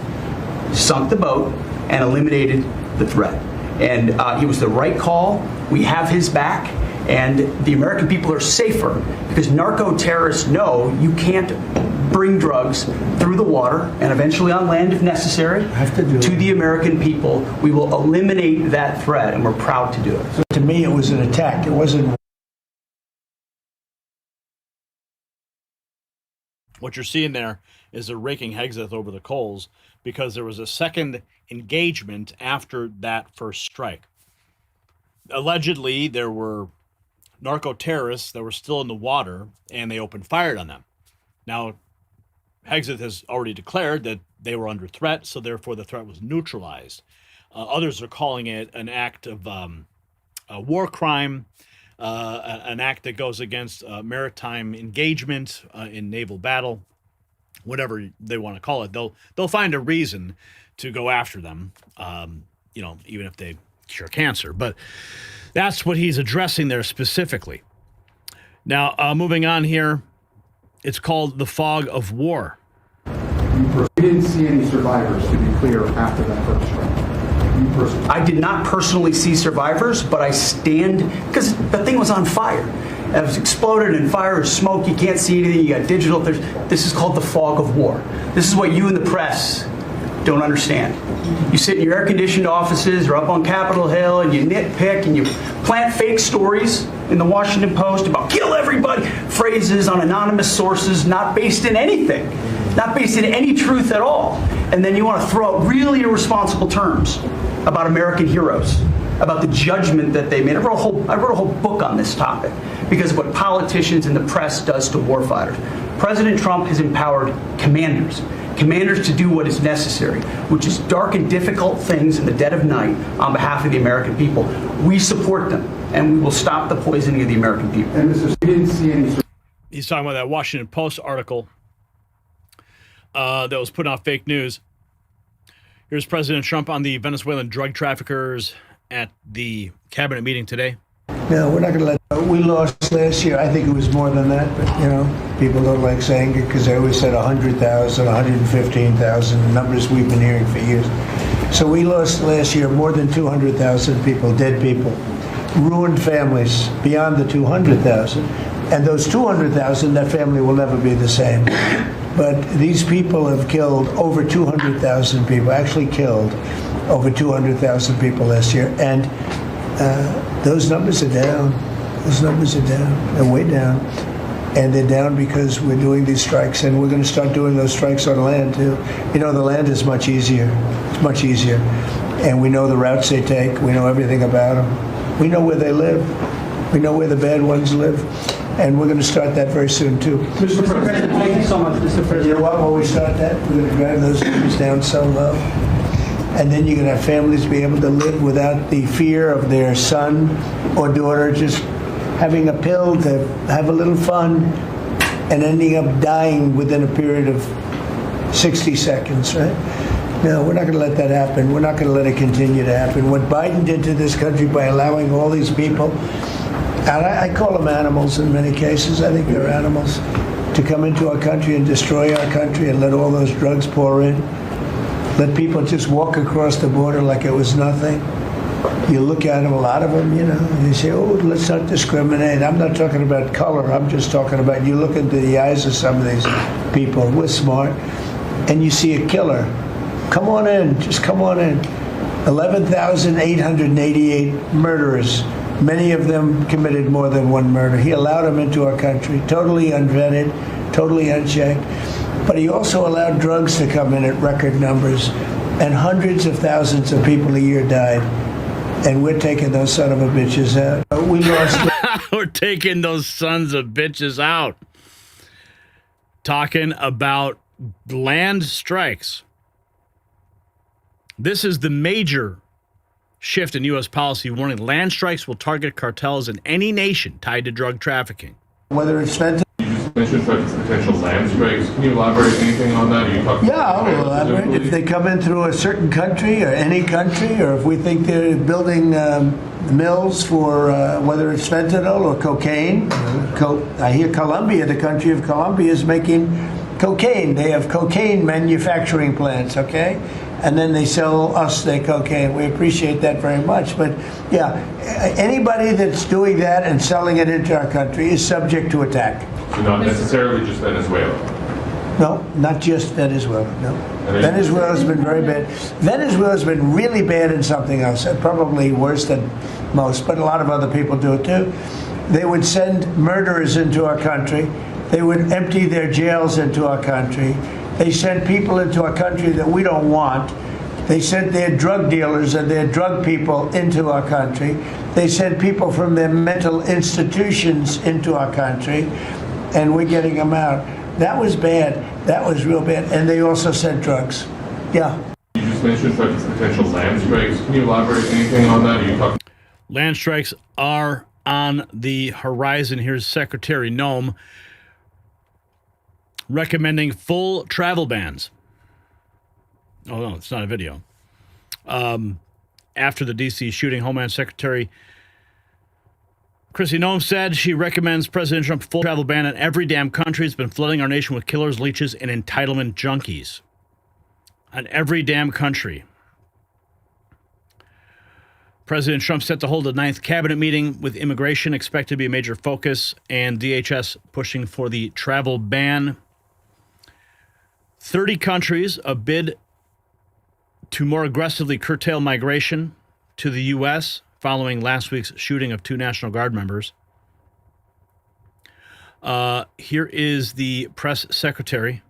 and eliminated the threat. And he was the right call. We have his back, and the American people are safer because narco-terrorists know you can't bring drugs through the water and eventually on land if necessary to the American people. We will eliminate that threat, and we're proud to do it. So to me, it was an attack. It wasn't. What you're seeing there is they're raking Hegseth over the coals because there was a second engagement after that first strike. Allegedly, there were narco-terrorists that were still in the water, and they opened fire on them. Now, Hegseth has already declared that they were under threat, so therefore the threat was neutralized. Others are calling it an act of a war crime, an act that goes against maritime engagement in naval battle, whatever they want to call it. They'll find a reason to go after them, even if they cure cancer. But that's what he's addressing there specifically. Now, moving on here, it's called the fog of war. You didn't see any survivors, to be clear, after that first strike. I did not personally see survivors, but I stand, because the thing was on fire. It was exploded and fire and smoke. You can't see anything. You got digital. This is called the fog of war. This is what you in the press don't understand. You sit in your air-conditioned offices or up on Capitol Hill and you nitpick and you plant fake stories in the Washington Post about kill everybody, phrases on anonymous sources not based in anything, not based in any truth at all. And then you want to throw out really irresponsible terms about American heroes, about the judgment that they made. I wrote a whole book on this topic because of what politicians and the press does to warfighters. President Trump has empowered commanders to do what is necessary, which is dark and difficult things in the dead of night on behalf of the American people. We support them, and we will stop the poisoning of the American people. And Mr. We didn't see any. He's talking about that Washington Post article that was put on fake news. Here's President Trump on the Venezuelan drug traffickers at the cabinet meeting today. No, we're not going to let. We lost last year. I think it was more than that, but people don't like saying it because they always said 100,000, 115,000, the numbers we've been hearing for years. So we lost last year more than 200,000 people, dead people, ruined families beyond the 200,000, and those 200,000, that family will never be the same. But these people have killed over 200,000 people. Actually killed over 200,000 people last year, and those numbers are down. Those numbers are down. They're way down. And they're down because we're doing these strikes, and we're going to start doing those strikes on land, too. The land is much easier. It's much easier. And we know the routes they take. We know everything about them. We know where they live. We know where the bad ones live. And we're going to start that very soon, too. Mr. President, thank you so much, Mr. President. You know what? When we start that, we're going to drive those numbers down so low. And then you're going to have families be able to live without the fear of their son or daughter just having a pill to have a little fun and ending up dying within a period of 60 seconds, right? No, we're not going to let that happen. We're not going to let it continue to happen. What Biden did to this country by allowing all these people, and I call them animals in many cases, I think they're animals, to come into our country and destroy our country and let all those drugs pour in. Let people just walk across the border like it was nothing. You look at them, a lot of them, you say, oh, let's not discriminate. I'm not talking about color. I'm just talking about, you look into the eyes of some of these people. We're smart. And you see a killer. Come on in. Just come on in. 11,888 murderers. Many of them committed more than one murder. He allowed them into our country, totally unvetted, totally unchecked. But he also allowed drugs to come in at record numbers, and hundreds of thousands of people a year died. And we're taking those son of a bitches out. We lost. We're taking those sons of bitches out. Talking about land strikes. This is the major shift in U.S. policy, warning land strikes will target cartels in any nation tied to drug trafficking. Whether it's fentanyl. Mentioned potential land strikes. Can you elaborate anything on that? Are you talking I'll elaborate. If they come in through a certain country or any country, or if we think they're building mills for whether it's fentanyl or cocaine. I hear Colombia, the country of Colombia, is making cocaine. They have cocaine manufacturing plants, okay? And then they sell us their cocaine. We appreciate that very much. But yeah, anybody that's doing that and selling it into our country is subject to attack. So not necessarily just Venezuela? No, not just Venezuela, no. Venezuela's been very bad. Venezuela's been really bad in something else, probably worse than most, but a lot of other people do it too. They would send murderers into our country. They would empty their jails into our country. They sent people into our country that we don't want. They sent their drug dealers and their drug people into our country. They sent people from their mental institutions into our country, and we're getting them out. That was bad. That was real bad. And they also sent drugs. Yeah. You just mentioned potential land strikes. Can you elaborate anything on that? Are you talking? Land strikes are on the horizon. Here's Secretary Noem recommending full travel bans. Oh, no, it's not a video. after the D.C. shooting, Homeland Secretary Kristi Noem said she recommends President Trump full travel ban in every damn country. It's been flooding our nation with killers, leeches, and entitlement junkies. On every damn country. President Trump set to hold a 9th cabinet meeting with immigration expected to be a major focus, and DHS pushing for the travel ban. 30 countries, a bid to more aggressively curtail migration to the U.S. following last week's shooting of 2 National Guard members. Here is the press secretary.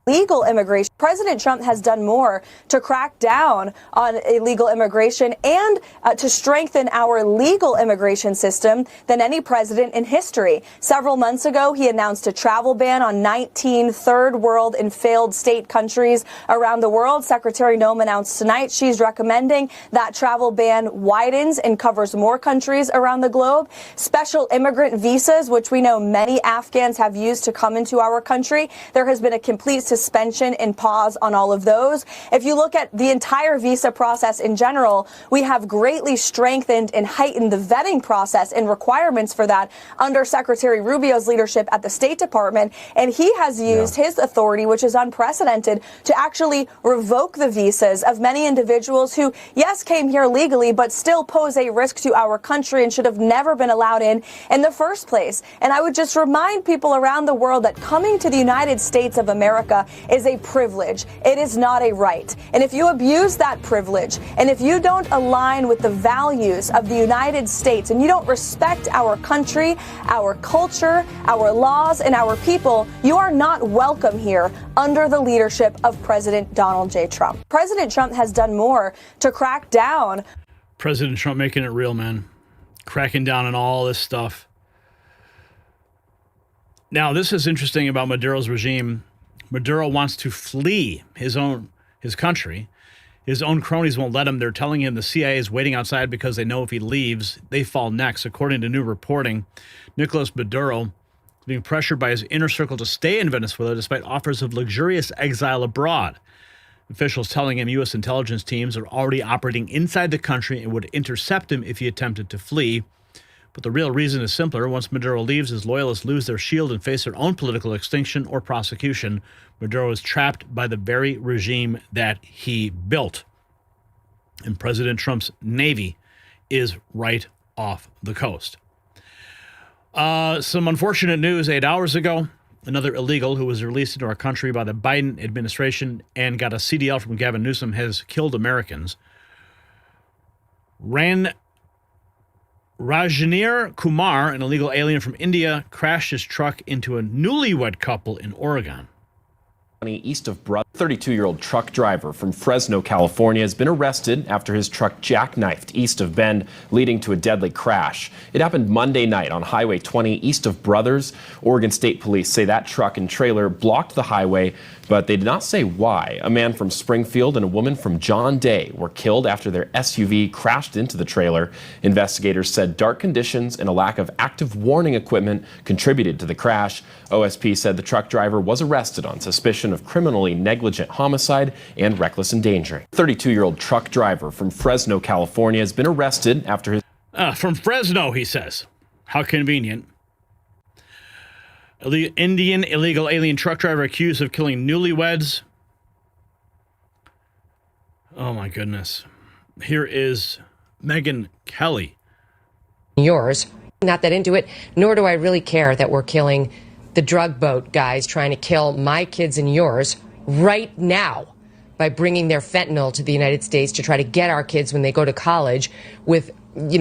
Legal immigration. President Trump has done more to crack down on illegal immigration and to strengthen our legal immigration system than any president in history. Several months ago, he announced a travel ban on 19 third world and failed state countries around the world. Secretary Noem announced tonight she's recommending that travel ban widens and covers more countries around the globe. Special immigrant visas, which we know many Afghans have used to come into our country. There has been a complete suspension and pause on all of those. If you look at the entire visa process in general, we have greatly strengthened and heightened the vetting process and requirements for that under Secretary Rubio's leadership at the State Department. And he has used his authority, which is unprecedented, to actually revoke the visas of many individuals who, yes, came here legally, but still pose a risk to our country and should have never been allowed in the first place. And I would just remind people around the world that coming to the United States of America is a privilege. It is not a right. And if you abuse that privilege, and if you don't align with the values of the United States, and you don't respect our country, our culture, our laws, and our people, you are not welcome here under the leadership of President Donald J. Trump. President Trump has done more to crack down. President Trump making it real, man. Cracking down on all this stuff. Now, this is interesting about Maduro's regime. Maduro wants to flee his country. His own cronies won't let him. They're telling him the CIA is waiting outside because they know if he leaves, they fall next. According to new reporting, Nicolas Maduro is being pressured by his inner circle to stay in Venezuela despite offers of luxurious exile abroad. Officials telling him U.S. intelligence teams are already operating inside the country and would intercept him if he attempted to flee. But the real reason is simpler. Once Maduro leaves, his loyalists lose their shield and face their own political extinction or prosecution. Maduro is trapped by the very regime that he built. And President Trump's Navy is right off the coast. Some unfortunate news 8 hours ago. Another illegal who was released into our country by the Biden administration and got a CDL from Gavin Newsom has killed Americans. Rajneer Kumar, an illegal alien from India, crashed his truck into a newlywed couple in Oregon. East of Brother, 32-year-old truck driver from Fresno, California, has been arrested after his truck jackknifed east of Bend, leading to a deadly crash. It happened Monday night on Highway 20 east of Brothers. Oregon State Police say that truck and trailer blocked the highway, but they did not say why. A man from Springfield and a woman from John Day were killed after their SUV crashed into the trailer. Investigators said dark conditions and a lack of active warning equipment contributed to the crash. OSP said the truck driver was arrested on suspicion of criminally negligent homicide and reckless endangering. 32-year-old truck driver from Fresno, California, has been arrested after his... From Fresno, he says. How convenient. Indian illegal alien truck driver accused of killing newlyweds. Oh, my goodness. Here is Megyn Kelly. Yours. Not that into it, nor do I really care that we're killing the drug boat guys trying to kill my kids and yours right now by bringing their fentanyl to the United States to try to get our kids when they go to college with,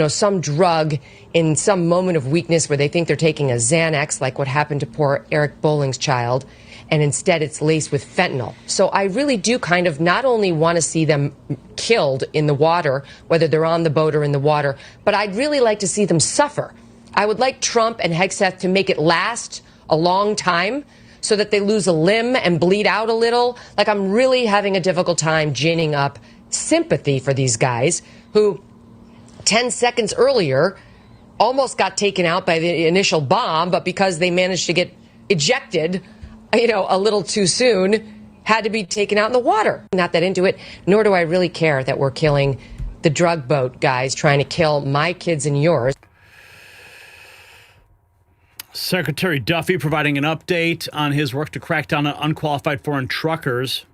some drug in some moment of weakness where they think they're taking a Xanax, like what happened to poor Eric Bolling's child, and instead it's laced with fentanyl. So I really do kind of not only want to see them killed in the water, whether they're on the boat or in the water, but I'd really like to see them suffer. I would like Trump and Hegseth to make it last a long time so that they lose a limb and bleed out a little. Like, I'm really having a difficult time ginning up sympathy for these guys who 10 seconds earlier almost got taken out by the initial bomb, but because they managed to get ejected, a little too soon, had to be taken out in the water. Not that into it, nor do I really care that we're killing the drug boat guys trying to kill my kids and yours. Secretary Duffy providing an update on his work to crack down on unqualified foreign truckers.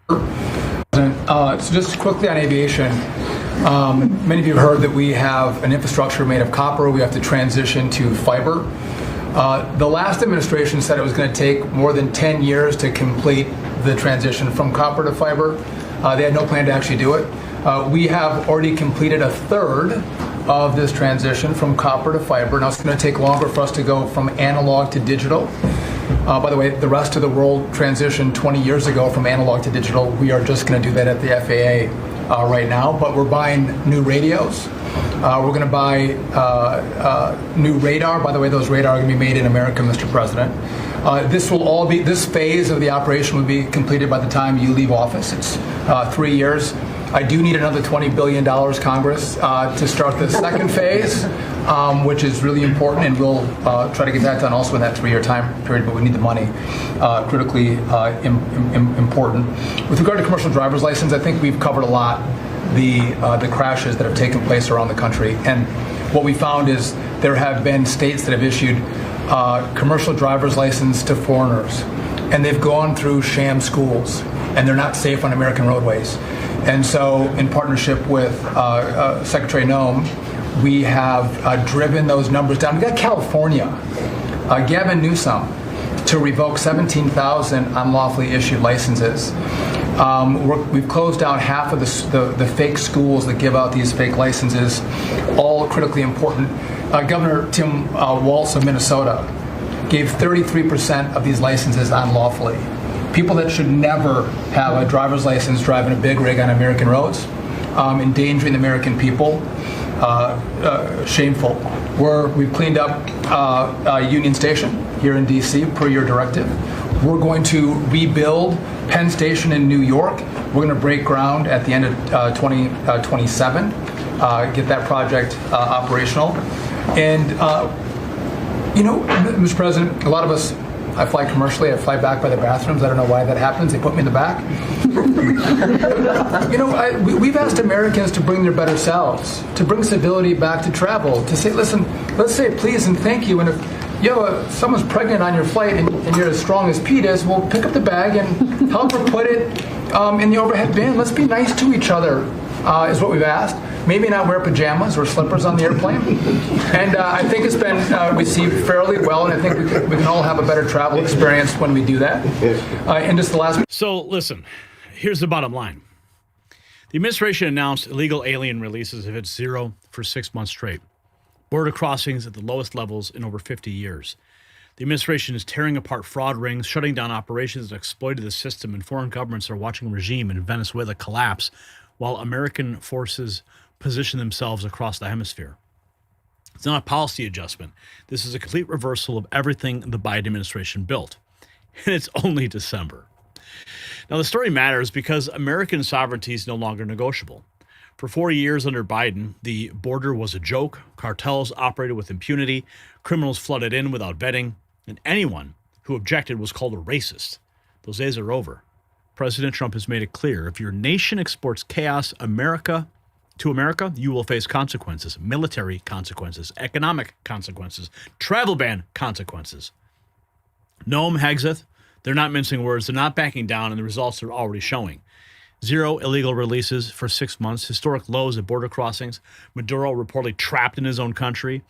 So just quickly on aviation, many of you have heard that we have an infrastructure made of copper. We have to transition to fiber. The last administration said it was going to take more than 10 years to complete the transition from copper to fiber. They had no plan to actually do it. We have already completed a third of this transition from copper to fiber. Now it's going to take longer for us to go from analog to digital. By the way, the rest of the world transitioned 20 years ago from analog to digital. We are just going to do that at the FAA right now, but we're buying new radios. We're going to buy new radar. By the way, those radar are going to be made in America, Mr. President. This phase of the operation will be completed by the time you leave office. It's 3 years. I do need another $20 billion, Congress, to start the second phase, which is really important, and we'll try to get that done also in that 3-year time period, but we need the money, critically important. With regard to commercial driver's license, I think we've covered a lot the crashes that have taken place around the country, and what we found is there have been states that have issued commercial driver's license to foreigners, and they've gone through sham schools, and they're not safe on American roadways. And so, in partnership with Secretary Noem, we have driven those numbers down. We got California, Gavin Newsom, to revoke 17,000 unlawfully issued licenses. We've closed down half of the fake schools that give out these fake licenses, all critically important. Governor Tim Walz of Minnesota gave 33% of these licenses unlawfully. People that should never have a driver's license driving a big rig on American roads, endangering the American people, shameful. We've cleaned up Union Station here in D.C. per your directive. We're going to rebuild Penn Station in New York. We're going to break ground at the end of 2027, get that project operational. And, Mr. President, a lot of us, I fly commercially, I fly back by the bathrooms. I don't know why that happens. They put me in the back. We've asked Americans to bring their better selves, to bring civility back to travel, to say, listen, let's say please and thank you. And if someone's pregnant on your flight and you're as strong as Pete is, well, pick up the bag and help her put it in the overhead bin. Let's be nice to each other, is what we've asked. Maybe not wear pajamas or slippers on the airplane. And I think it's been received fairly well, and I think we can all have a better travel experience when we do that. And just the last. So listen, here's the bottom line. The administration announced illegal alien releases have hit zero for 6 months straight. Border crossings at the lowest levels in over 50 years. The administration is tearing apart fraud rings, shutting down operations that exploited the system, and foreign governments are watching a regime in Venezuela collapse while American forces position themselves across the hemisphere. It's not a policy adjustment. This is a complete reversal of everything the Biden administration built. And it's only December. Now, the story matters because American sovereignty is no longer negotiable. For 4 years under Biden, the border was a joke. Cartels operated with impunity. Criminals flooded in without vetting. And anyone who objected was called a racist. Those days are over. President Trump has made it clear, if your nation exports chaos to America, you will face consequences, military consequences, economic consequences, travel ban consequences. Noem, Hegseth, they're not mincing words. They're not backing down, and the results are already showing. Zero illegal releases for 6 months, historic lows at border crossings, Maduro reportedly trapped in his own country,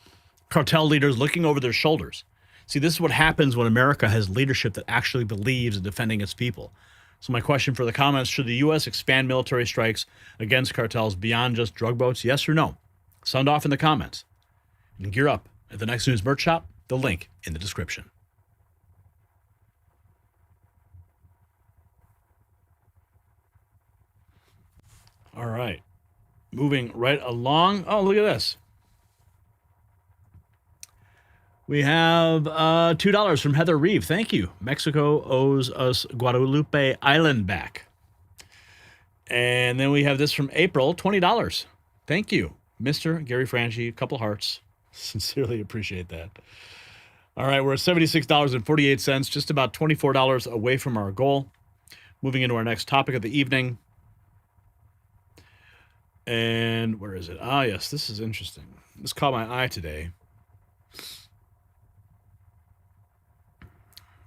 cartel leaders looking over their shoulders. See, this is what happens when America has leadership that actually believes in defending its people. So my question for the comments, should the U.S. expand military strikes against cartels beyond just drug boats? Yes or no? Sound off in the comments. And gear up at the Next News merch shop, the link in the description. All right. Moving right along. Oh, look at this. We have $2 from Heather Reeve. Thank you. Mexico owes us Guadalupe Island back. And then we have this from April, $20. Thank you, Mr. Gary Franchi. A couple hearts. Sincerely appreciate that. All right, we're at $76.48, just about $24 away from our goal. Moving into our next topic of the evening. And where is it? Ah, yes, this is interesting. This caught my eye today.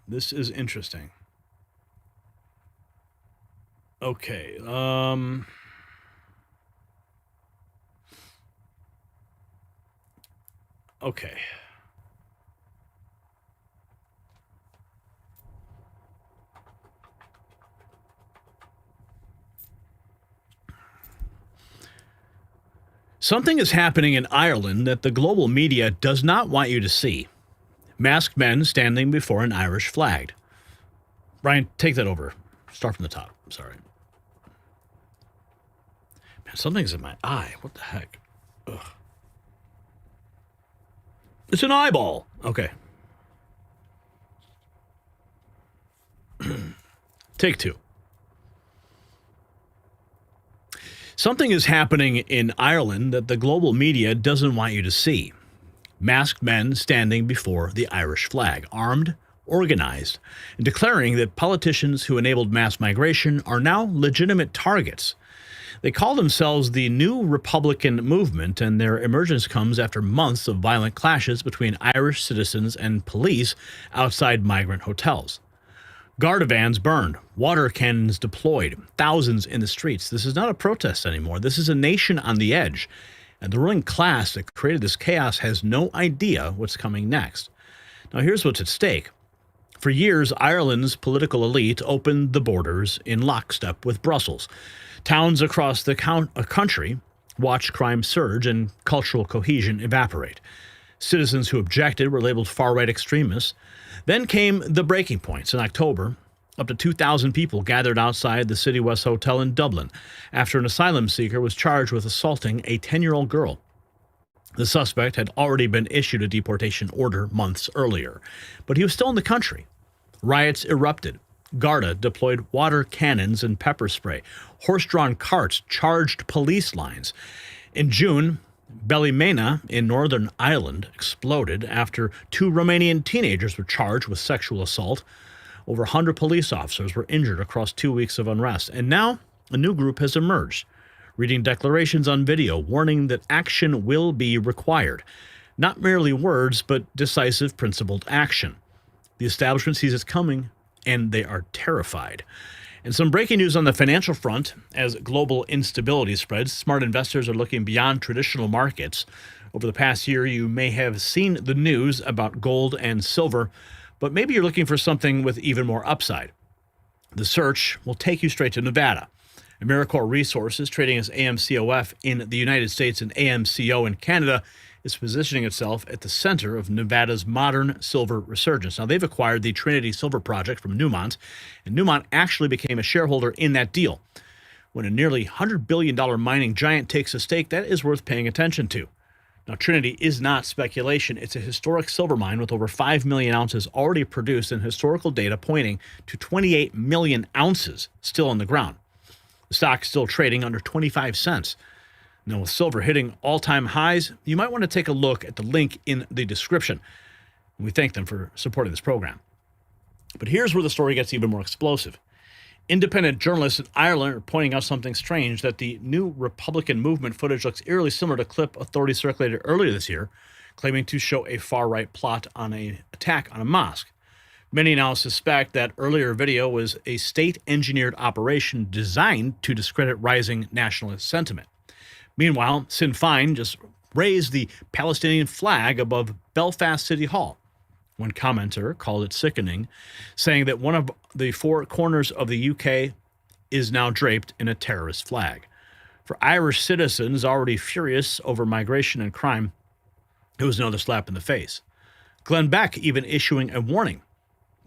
This is interesting. Okay. Okay. Something is happening in Ireland that the global media does not want you to see. Masked men standing before an Irish flag. Brian, take that over. Start from the top. Sorry. Man, something's in my eye. What the heck? Ugh. It's an eyeball. Okay. Take two. Something is happening in Ireland that the global media doesn't want you to see. Masked men standing before the Irish flag, armed, organized, and declaring that politicians who enabled mass migration are now legitimate targets. They call themselves the New Republican Movement, and their emergence comes after months of violent clashes between Irish citizens and police outside migrant hotels. Garda vans burned, water cannons deployed, thousands in the streets. This is not a protest anymore. This is a nation on the edge. And the ruling class that created this chaos has no idea what's coming next. Now, here's what's at stake. For years, Ireland's political elite opened the borders in lockstep with Brussels. Towns across the country watched crime surge and cultural cohesion evaporate. Citizens who objected were labeled far-right extremists. Then came the breaking points. In October, up to 2,000 people gathered outside the City West Hotel in Dublin after an asylum seeker was charged with assaulting a 10-year-old girl. The suspect had already been issued a deportation order months earlier, but he was still in the country. Riots erupted. Garda deployed water cannons and pepper spray. Horse-drawn carts charged police lines. In June, Ballymena in Northern Ireland exploded after 2 Romanian teenagers were charged with sexual assault. Over 100 police officers were injured across 2 weeks of unrest. And now a new group has emerged, reading declarations on video warning that action will be required. Not merely words, but decisive, principled action. The establishment sees it coming, and they are terrified. And some breaking news on the financial front. As global instability spreads, smart investors are looking beyond traditional markets. Over the past year, you may have seen the news about gold and silver, but maybe you're looking for something with even more upside. The search will take you straight to Nevada. AmeriCorps Resources, trading as AMCOF in the United States and AMCO in Canada, is positioning itself at the center of Nevada's modern silver resurgence. Now, they've acquired the Trinity Silver Project from Newmont, and Newmont actually became a shareholder in that deal. When a nearly $100 billion mining giant takes a stake, that is worth paying attention to. Now, Trinity is not speculation. It's a historic silver mine with over 5 million ounces already produced and historical data pointing to 28 million ounces still in the ground. The stock is still trading under 25 cents. Now, with silver hitting all-time highs, you might want to take a look at the link in the description. We thank them for supporting this program. But here's where the story gets even more explosive. Independent journalists in Ireland are pointing out something strange, that the New Republican Movement footage looks eerily similar to a clip authorities circulated earlier this year, claiming to show a far-right plot on an attack on a mosque. Many now suspect that earlier video was a state-engineered operation designed to discredit rising nationalist sentiment. Meanwhile, Sinn Féin just raised the Palestinian flag above Belfast City Hall. One commenter called it sickening, saying that one of the 4 corners of the UK is now draped in a terrorist flag. For Irish citizens already furious over migration and crime, it was another slap in the face. Glenn Beck even issuing a warning.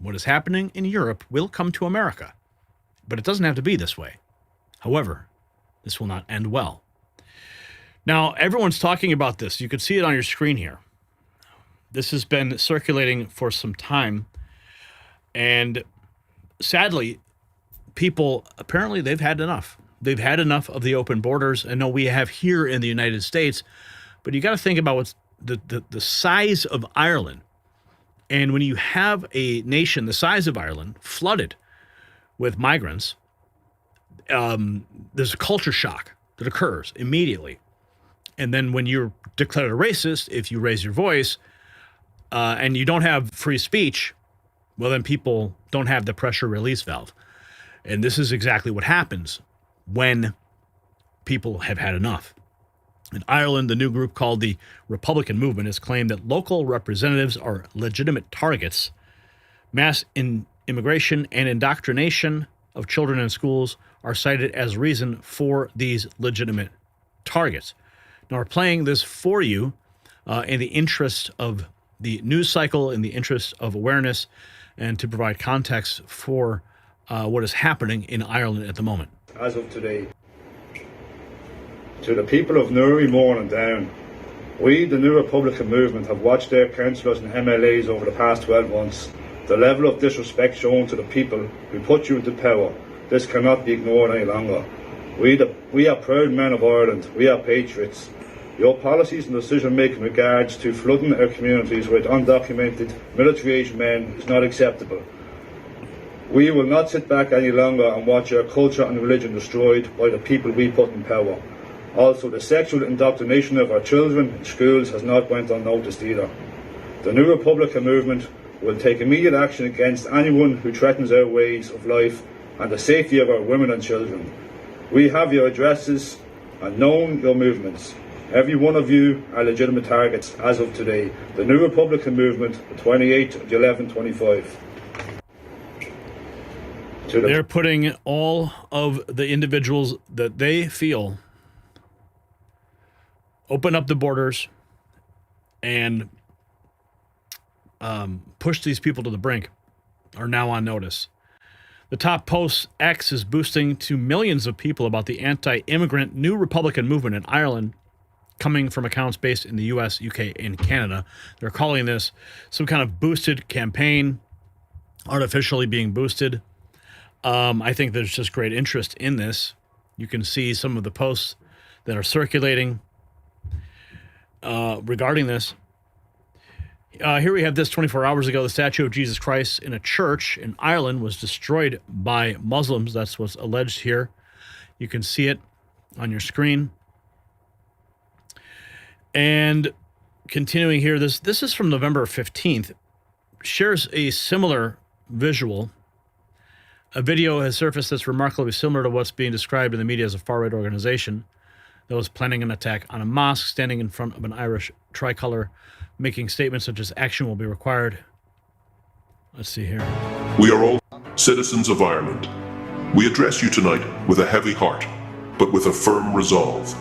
What is happening in Europe will come to America. But it doesn't have to be this way. However, this will not end well. Now, everyone's talking about this. You can see it on your screen here. This has been circulating for some time. And sadly, people, apparently they've had enough. They've had enough of the open borders. I know we have here in the United States, but you got to think about what's the size of Ireland. And when you have a nation the size of Ireland flooded with migrants, there's a culture shock. that occurs immediately. And then when you're declared a racist, if you raise your voice and you don't have free speech, well, then people don't have the pressure release valve. And this is exactly what happens when people have had enough. In Ireland, the new group called the Republican Movement has claimed that local representatives are legitimate targets. Mass immigration and indoctrination of children in schools are cited as reason for these legitimate targets. Now, we're playing this for you in the interest of the news cycle, in the interest of awareness, and to provide context for what is happening in Ireland at the moment. As of today, to the people of Newry, Mourne and Down, we, the New Republican Movement, have watched their councillors and MLAs over the past 12 months. The level of disrespect shown to the people who put you into power, this cannot be ignored any longer. We are proud men of Ireland. We are patriots. Your policies and decision-making in regards to flooding our communities with undocumented military-aged men is not acceptable. We will not sit back any longer and watch our culture and religion destroyed by the people we put in power. Also, the sexual indoctrination of our children in schools has not went unnoticed either. The New Republican Movement will take immediate action against anyone who threatens our ways of life and the safety of our women and children. We have your addresses and known your movements. Every one of you are legitimate targets as of today. The New Republican Movement, the 28th of 11/25. They're putting all of the individuals that they feel open up the borders and push these people to the brink are now on notice. The top post X is boosting to millions of people about the anti-immigrant New Republican Movement in Ireland, coming from accounts based in the US, UK, and Canada. They're calling this some kind of boosted campaign, artificially being boosted. I think there's just great interest in this. You can see some of the posts that are circulating regarding this. Here we have this 24 hours ago. The statue of Jesus Christ in a church in Ireland was destroyed by Muslims. That's what's alleged here. You can see it on your screen. And continuing here, this is from November 15th. Shares a similar visual. A video has surfaced that's remarkably similar to what's being described in the media as a far-right organization that was planning an attack on a mosque, standing in front of an Irish tricolor, making statements such as action will be required. Let's see here. We are all citizens of Ireland. We address you tonight with a heavy heart, but with a firm resolve.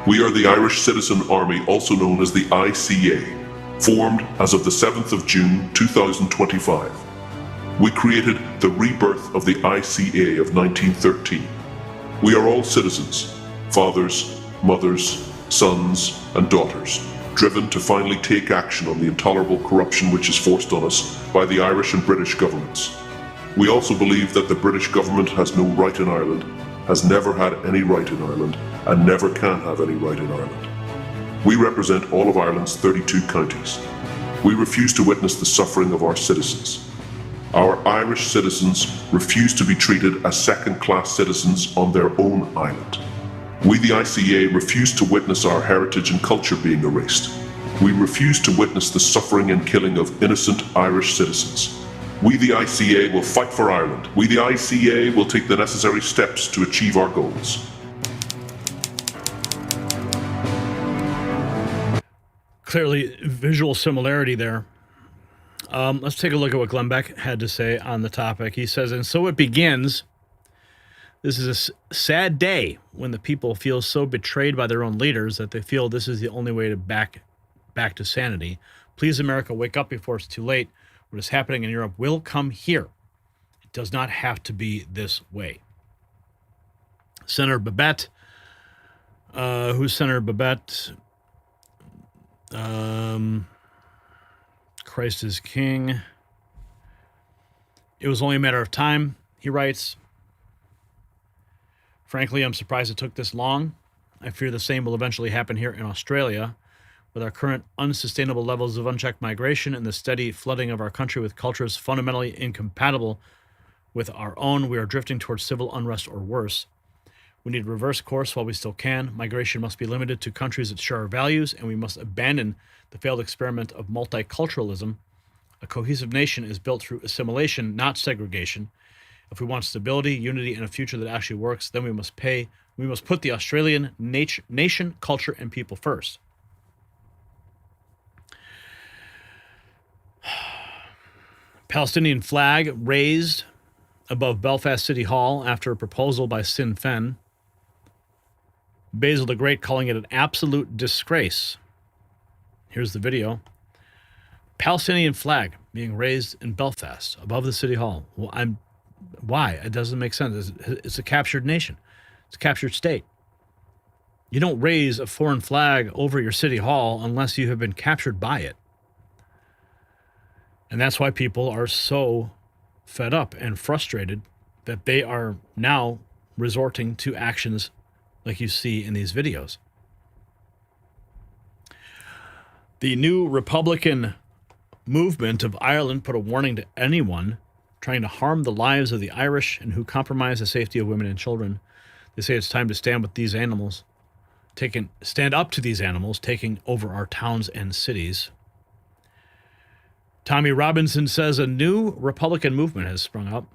We are the Irish Citizen Army, also known as the ICA, formed as of the 7th of June 2025. We created the rebirth of the ICA of 1913. We are all citizens, fathers, mothers, sons, and daughters, driven to finally take action on the intolerable corruption which is forced on us by the Irish and British governments. We also believe that the British government has no right in Ireland, has never had any right in Ireland, and never can have any right in Ireland. We represent all of Ireland's 32 counties. We refuse to witness the suffering of our citizens. Our Irish citizens refuse to be treated as second-class citizens on their own island. We, the ICA, refuse to witness our heritage and culture being erased. We refuse to witness the suffering and killing of innocent Irish citizens. We, the ICA, will fight for Ireland. We, the ICA, will take the necessary steps to achieve our goals. Clearly, visual similarity there. Let's take a look at what Glenn Beck had to say on the topic. He says, and so it begins. This is a sad day when the people feel so betrayed by their own leaders that they feel this is the only way to back to sanity. Please, America, wake up before it's too late. What is happening in Europe will come here. It does not have to be this way. Senator Babette, who's Senator Babette? Christ is King. It was only a matter of time, he writes. Frankly, I'm surprised it took this long. I fear the same will eventually happen here in Australia. With our current unsustainable levels of unchecked migration and the steady flooding of our country with cultures fundamentally incompatible with our own, we are drifting towards civil unrest or worse. We need to reverse course while we still can. Migration must be limited to countries that share our values, and we must abandon the failed experiment of multiculturalism. A cohesive nation is built through assimilation, not segregation. If we want stability, unity, and a future that actually works, then we must put the Australian nation, culture, and people first. Palestinian flag raised above Belfast City Hall after a proposal by Sinn Féin. Basil the Great calling it an absolute disgrace. Here's the video. Palestinian flag being raised in Belfast above the City Hall. Well, why? It doesn't make sense. It's a captured nation. It's a captured state. You don't raise a foreign flag over your city hall unless you have been captured by it. And that's why people are so fed up and frustrated that they are now resorting to actions like you see in these videos. The new Republican movement of Ireland put a warning to anyone trying to harm the lives of the Irish and who compromise the safety of women and children. They say it's time to stand with these animals, stand up to these animals taking over our towns and cities. Tommy Robinson says a new Republican movement has sprung up,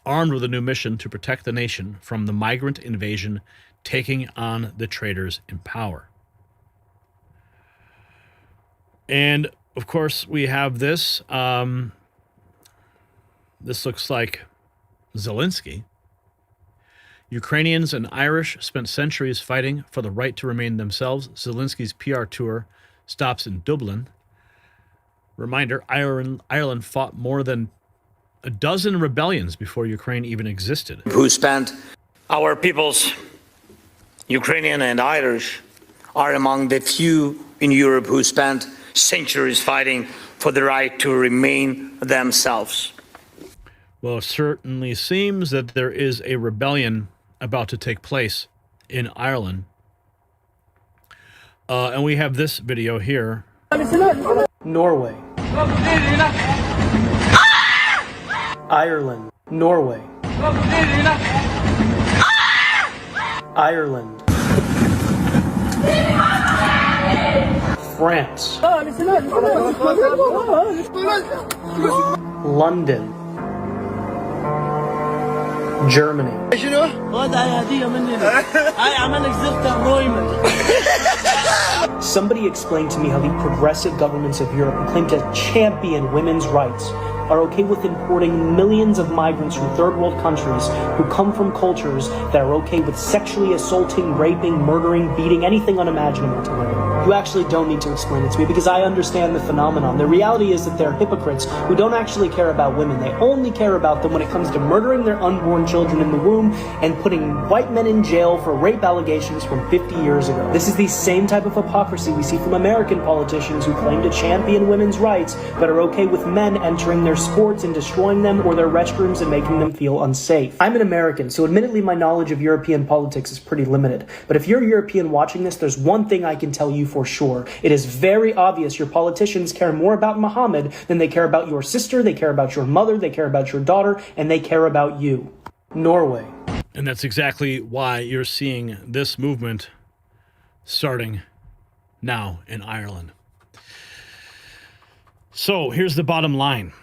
armed with a new mission to protect the nation from the migrant invasion taking on the traitors in power. And, of course, we have this. This looks like Zelensky. Ukrainians and Irish spent centuries fighting for the right to remain themselves. Zelensky's PR tour stops in Dublin. Reminder, Ireland fought more than a dozen rebellions before Ukraine even existed. Who spent our peoples, Ukrainian and Irish, are among the few in Europe who spent centuries fighting for the right to remain themselves. Well, it certainly seems that there is a rebellion about to take place in Ireland. And we have this video here. Norway. Ireland. Norway. Ireland. France. London. Germany. Somebody explained to me how the progressive governments of Europe who claim to champion women's rights are okay with importing millions of migrants from third world countries who come from cultures that are okay with sexually assaulting, raping, murdering, beating, anything unimaginable to women. You actually don't need to explain it to me because I understand the phenomenon. The reality is that they're hypocrites who don't actually care about women. They only care about them when it comes to murdering their unborn children in the womb and putting white men in jail for rape allegations from 50 years ago. This is the same type of hypocrisy we see from American politicians who claim to champion women's rights but are okay with men entering their sports and destroying them or their restrooms and making them feel unsafe. I'm an American, so admittedly my knowledge of European politics is pretty limited. But if you're European watching this, there's one thing I can tell you for sure. It is very obvious your politicians care more about Muhammad than they care about your sister, they care about your mother, they care about your daughter, and they care about you. Norway. And that's exactly why you're seeing this movement starting now in Ireland. So here's the bottom line.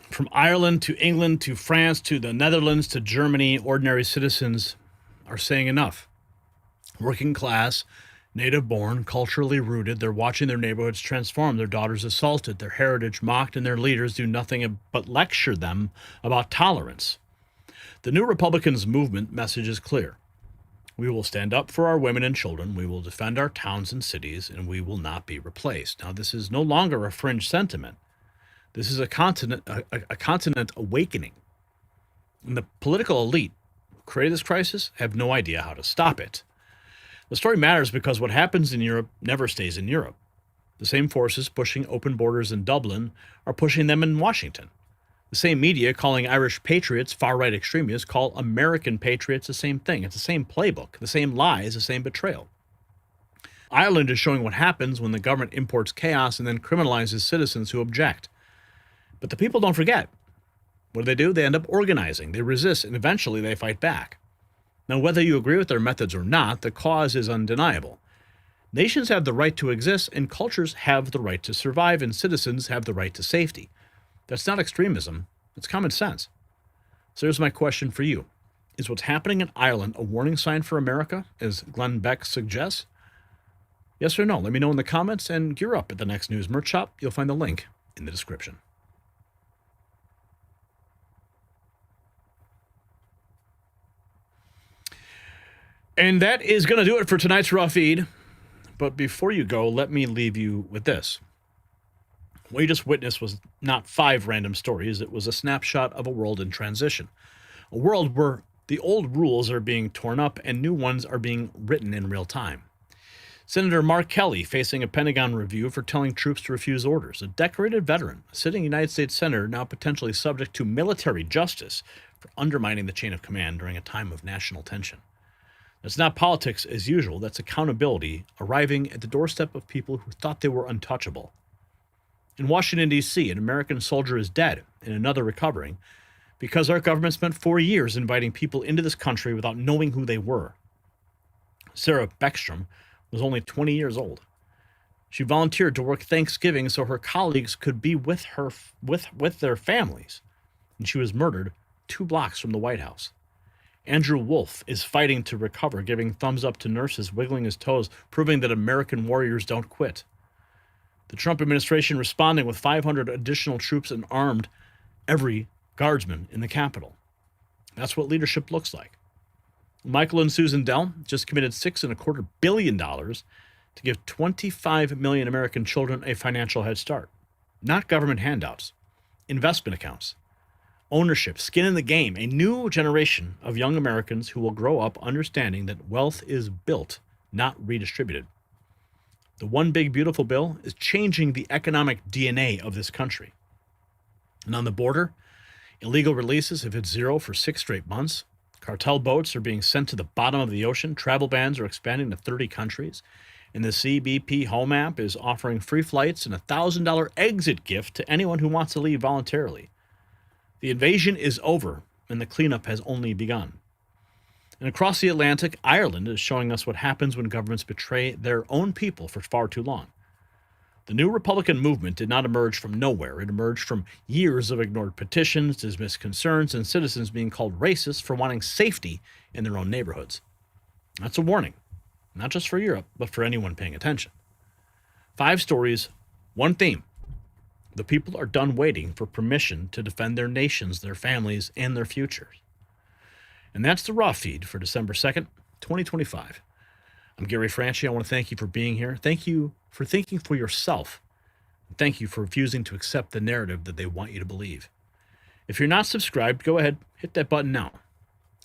From Ireland to England to France to the Netherlands to Germany, ordinary citizens are saying enough. Working class, native-born, culturally rooted, they're watching their neighborhoods transform, their daughters assaulted, their heritage mocked, and their leaders do nothing but lecture them about tolerance. The New Republicans movement message is clear. We will stand up for our women and children, we will defend our towns and cities, and we will not be replaced. Now, this is no longer a fringe sentiment. This is a continent awakening. And the political elite who created this crisis have no idea how to stop it. The story matters because what happens in Europe never stays in Europe. The same forces pushing open borders in Dublin are pushing them in Washington. The same media calling Irish patriots far-right extremists call American patriots the same thing. It's the same playbook, the same lies, the same betrayal. Ireland is showing what happens when the government imports chaos and then criminalizes citizens who object. But the people don't forget. What do? They end up organizing. They resist, and eventually they fight back. Now, whether you agree with their methods or not, the cause is undeniable. Nations have the right to exist, and cultures have the right to survive, and citizens have the right to safety. That's not extremism, it's common sense. So here's my question for you. Is what's happening in Ireland a warning sign for America, as Glenn Beck suggests? Yes or no? Let me know in the comments, and gear up at the next news merch shop. You'll find the link in the description. And that is going to do it for tonight's Raw Feed. But before you go, let me leave you with this. What you just witnessed was not 5 random stories. It was a snapshot of a world in transition. A world where the old rules are being torn up and new ones are being written in real time. Senator Mark Kelly facing a Pentagon review for telling troops to refuse orders. A decorated veteran, a sitting United States senator now potentially subject to military justice for undermining the chain of command during a time of national tension. That's not politics as usual. That's accountability arriving at the doorstep of people who thought they were untouchable. In Washington, D.C., an American soldier is dead and another recovering because our government spent 4 years inviting people into this country without knowing who they were. Sarah Beckstrom was only 20 years old. She volunteered to work Thanksgiving so her colleagues could be with their families, and she was murdered 2 blocks from the White House. Andrew Wolfe is fighting to recover, giving thumbs up to nurses, wiggling his toes, proving that American warriors don't quit. The Trump administration responding with 500 additional troops and armed every guardsman in the Capitol. That's what leadership looks like. Michael and Susan Dell just committed $6.25 billion to give 25 million American children a financial head start. Not government handouts, investment accounts. Ownership, skin in the game, a new generation of young Americans who will grow up understanding that wealth is built, not redistributed. The One Big Beautiful Bill is changing the economic DNA of this country. And on the border, illegal releases have hit 0 for 6 straight months. Cartel boats are being sent to the bottom of the ocean. Travel bans are expanding to 30 countries. And the CBP Home app is offering free flights and a $1,000 exit gift to anyone who wants to leave voluntarily. The invasion is over, and the cleanup has only begun. And across the Atlantic, Ireland is showing us what happens when governments betray their own people for far too long. The new Republican movement did not emerge from nowhere. It emerged from years of ignored petitions, dismissed concerns, and citizens being called racist for wanting safety in their own neighborhoods. That's a warning, not just for Europe, but for anyone paying attention. 5 stories, 1 theme. The people are done waiting for permission to defend their nations, their families, and their futures. And that's the Raw Feed for December 2nd, 2025. I'm Gary Franchi. I want to thank you for being here. Thank you for thinking for yourself. And thank you for refusing to accept the narrative that they want you to believe. If you're not subscribed, go ahead, hit that button now,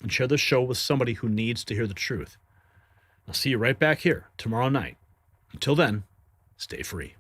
and share this show with somebody who needs to hear the truth. I'll see you right back here tomorrow night. Until then, stay free.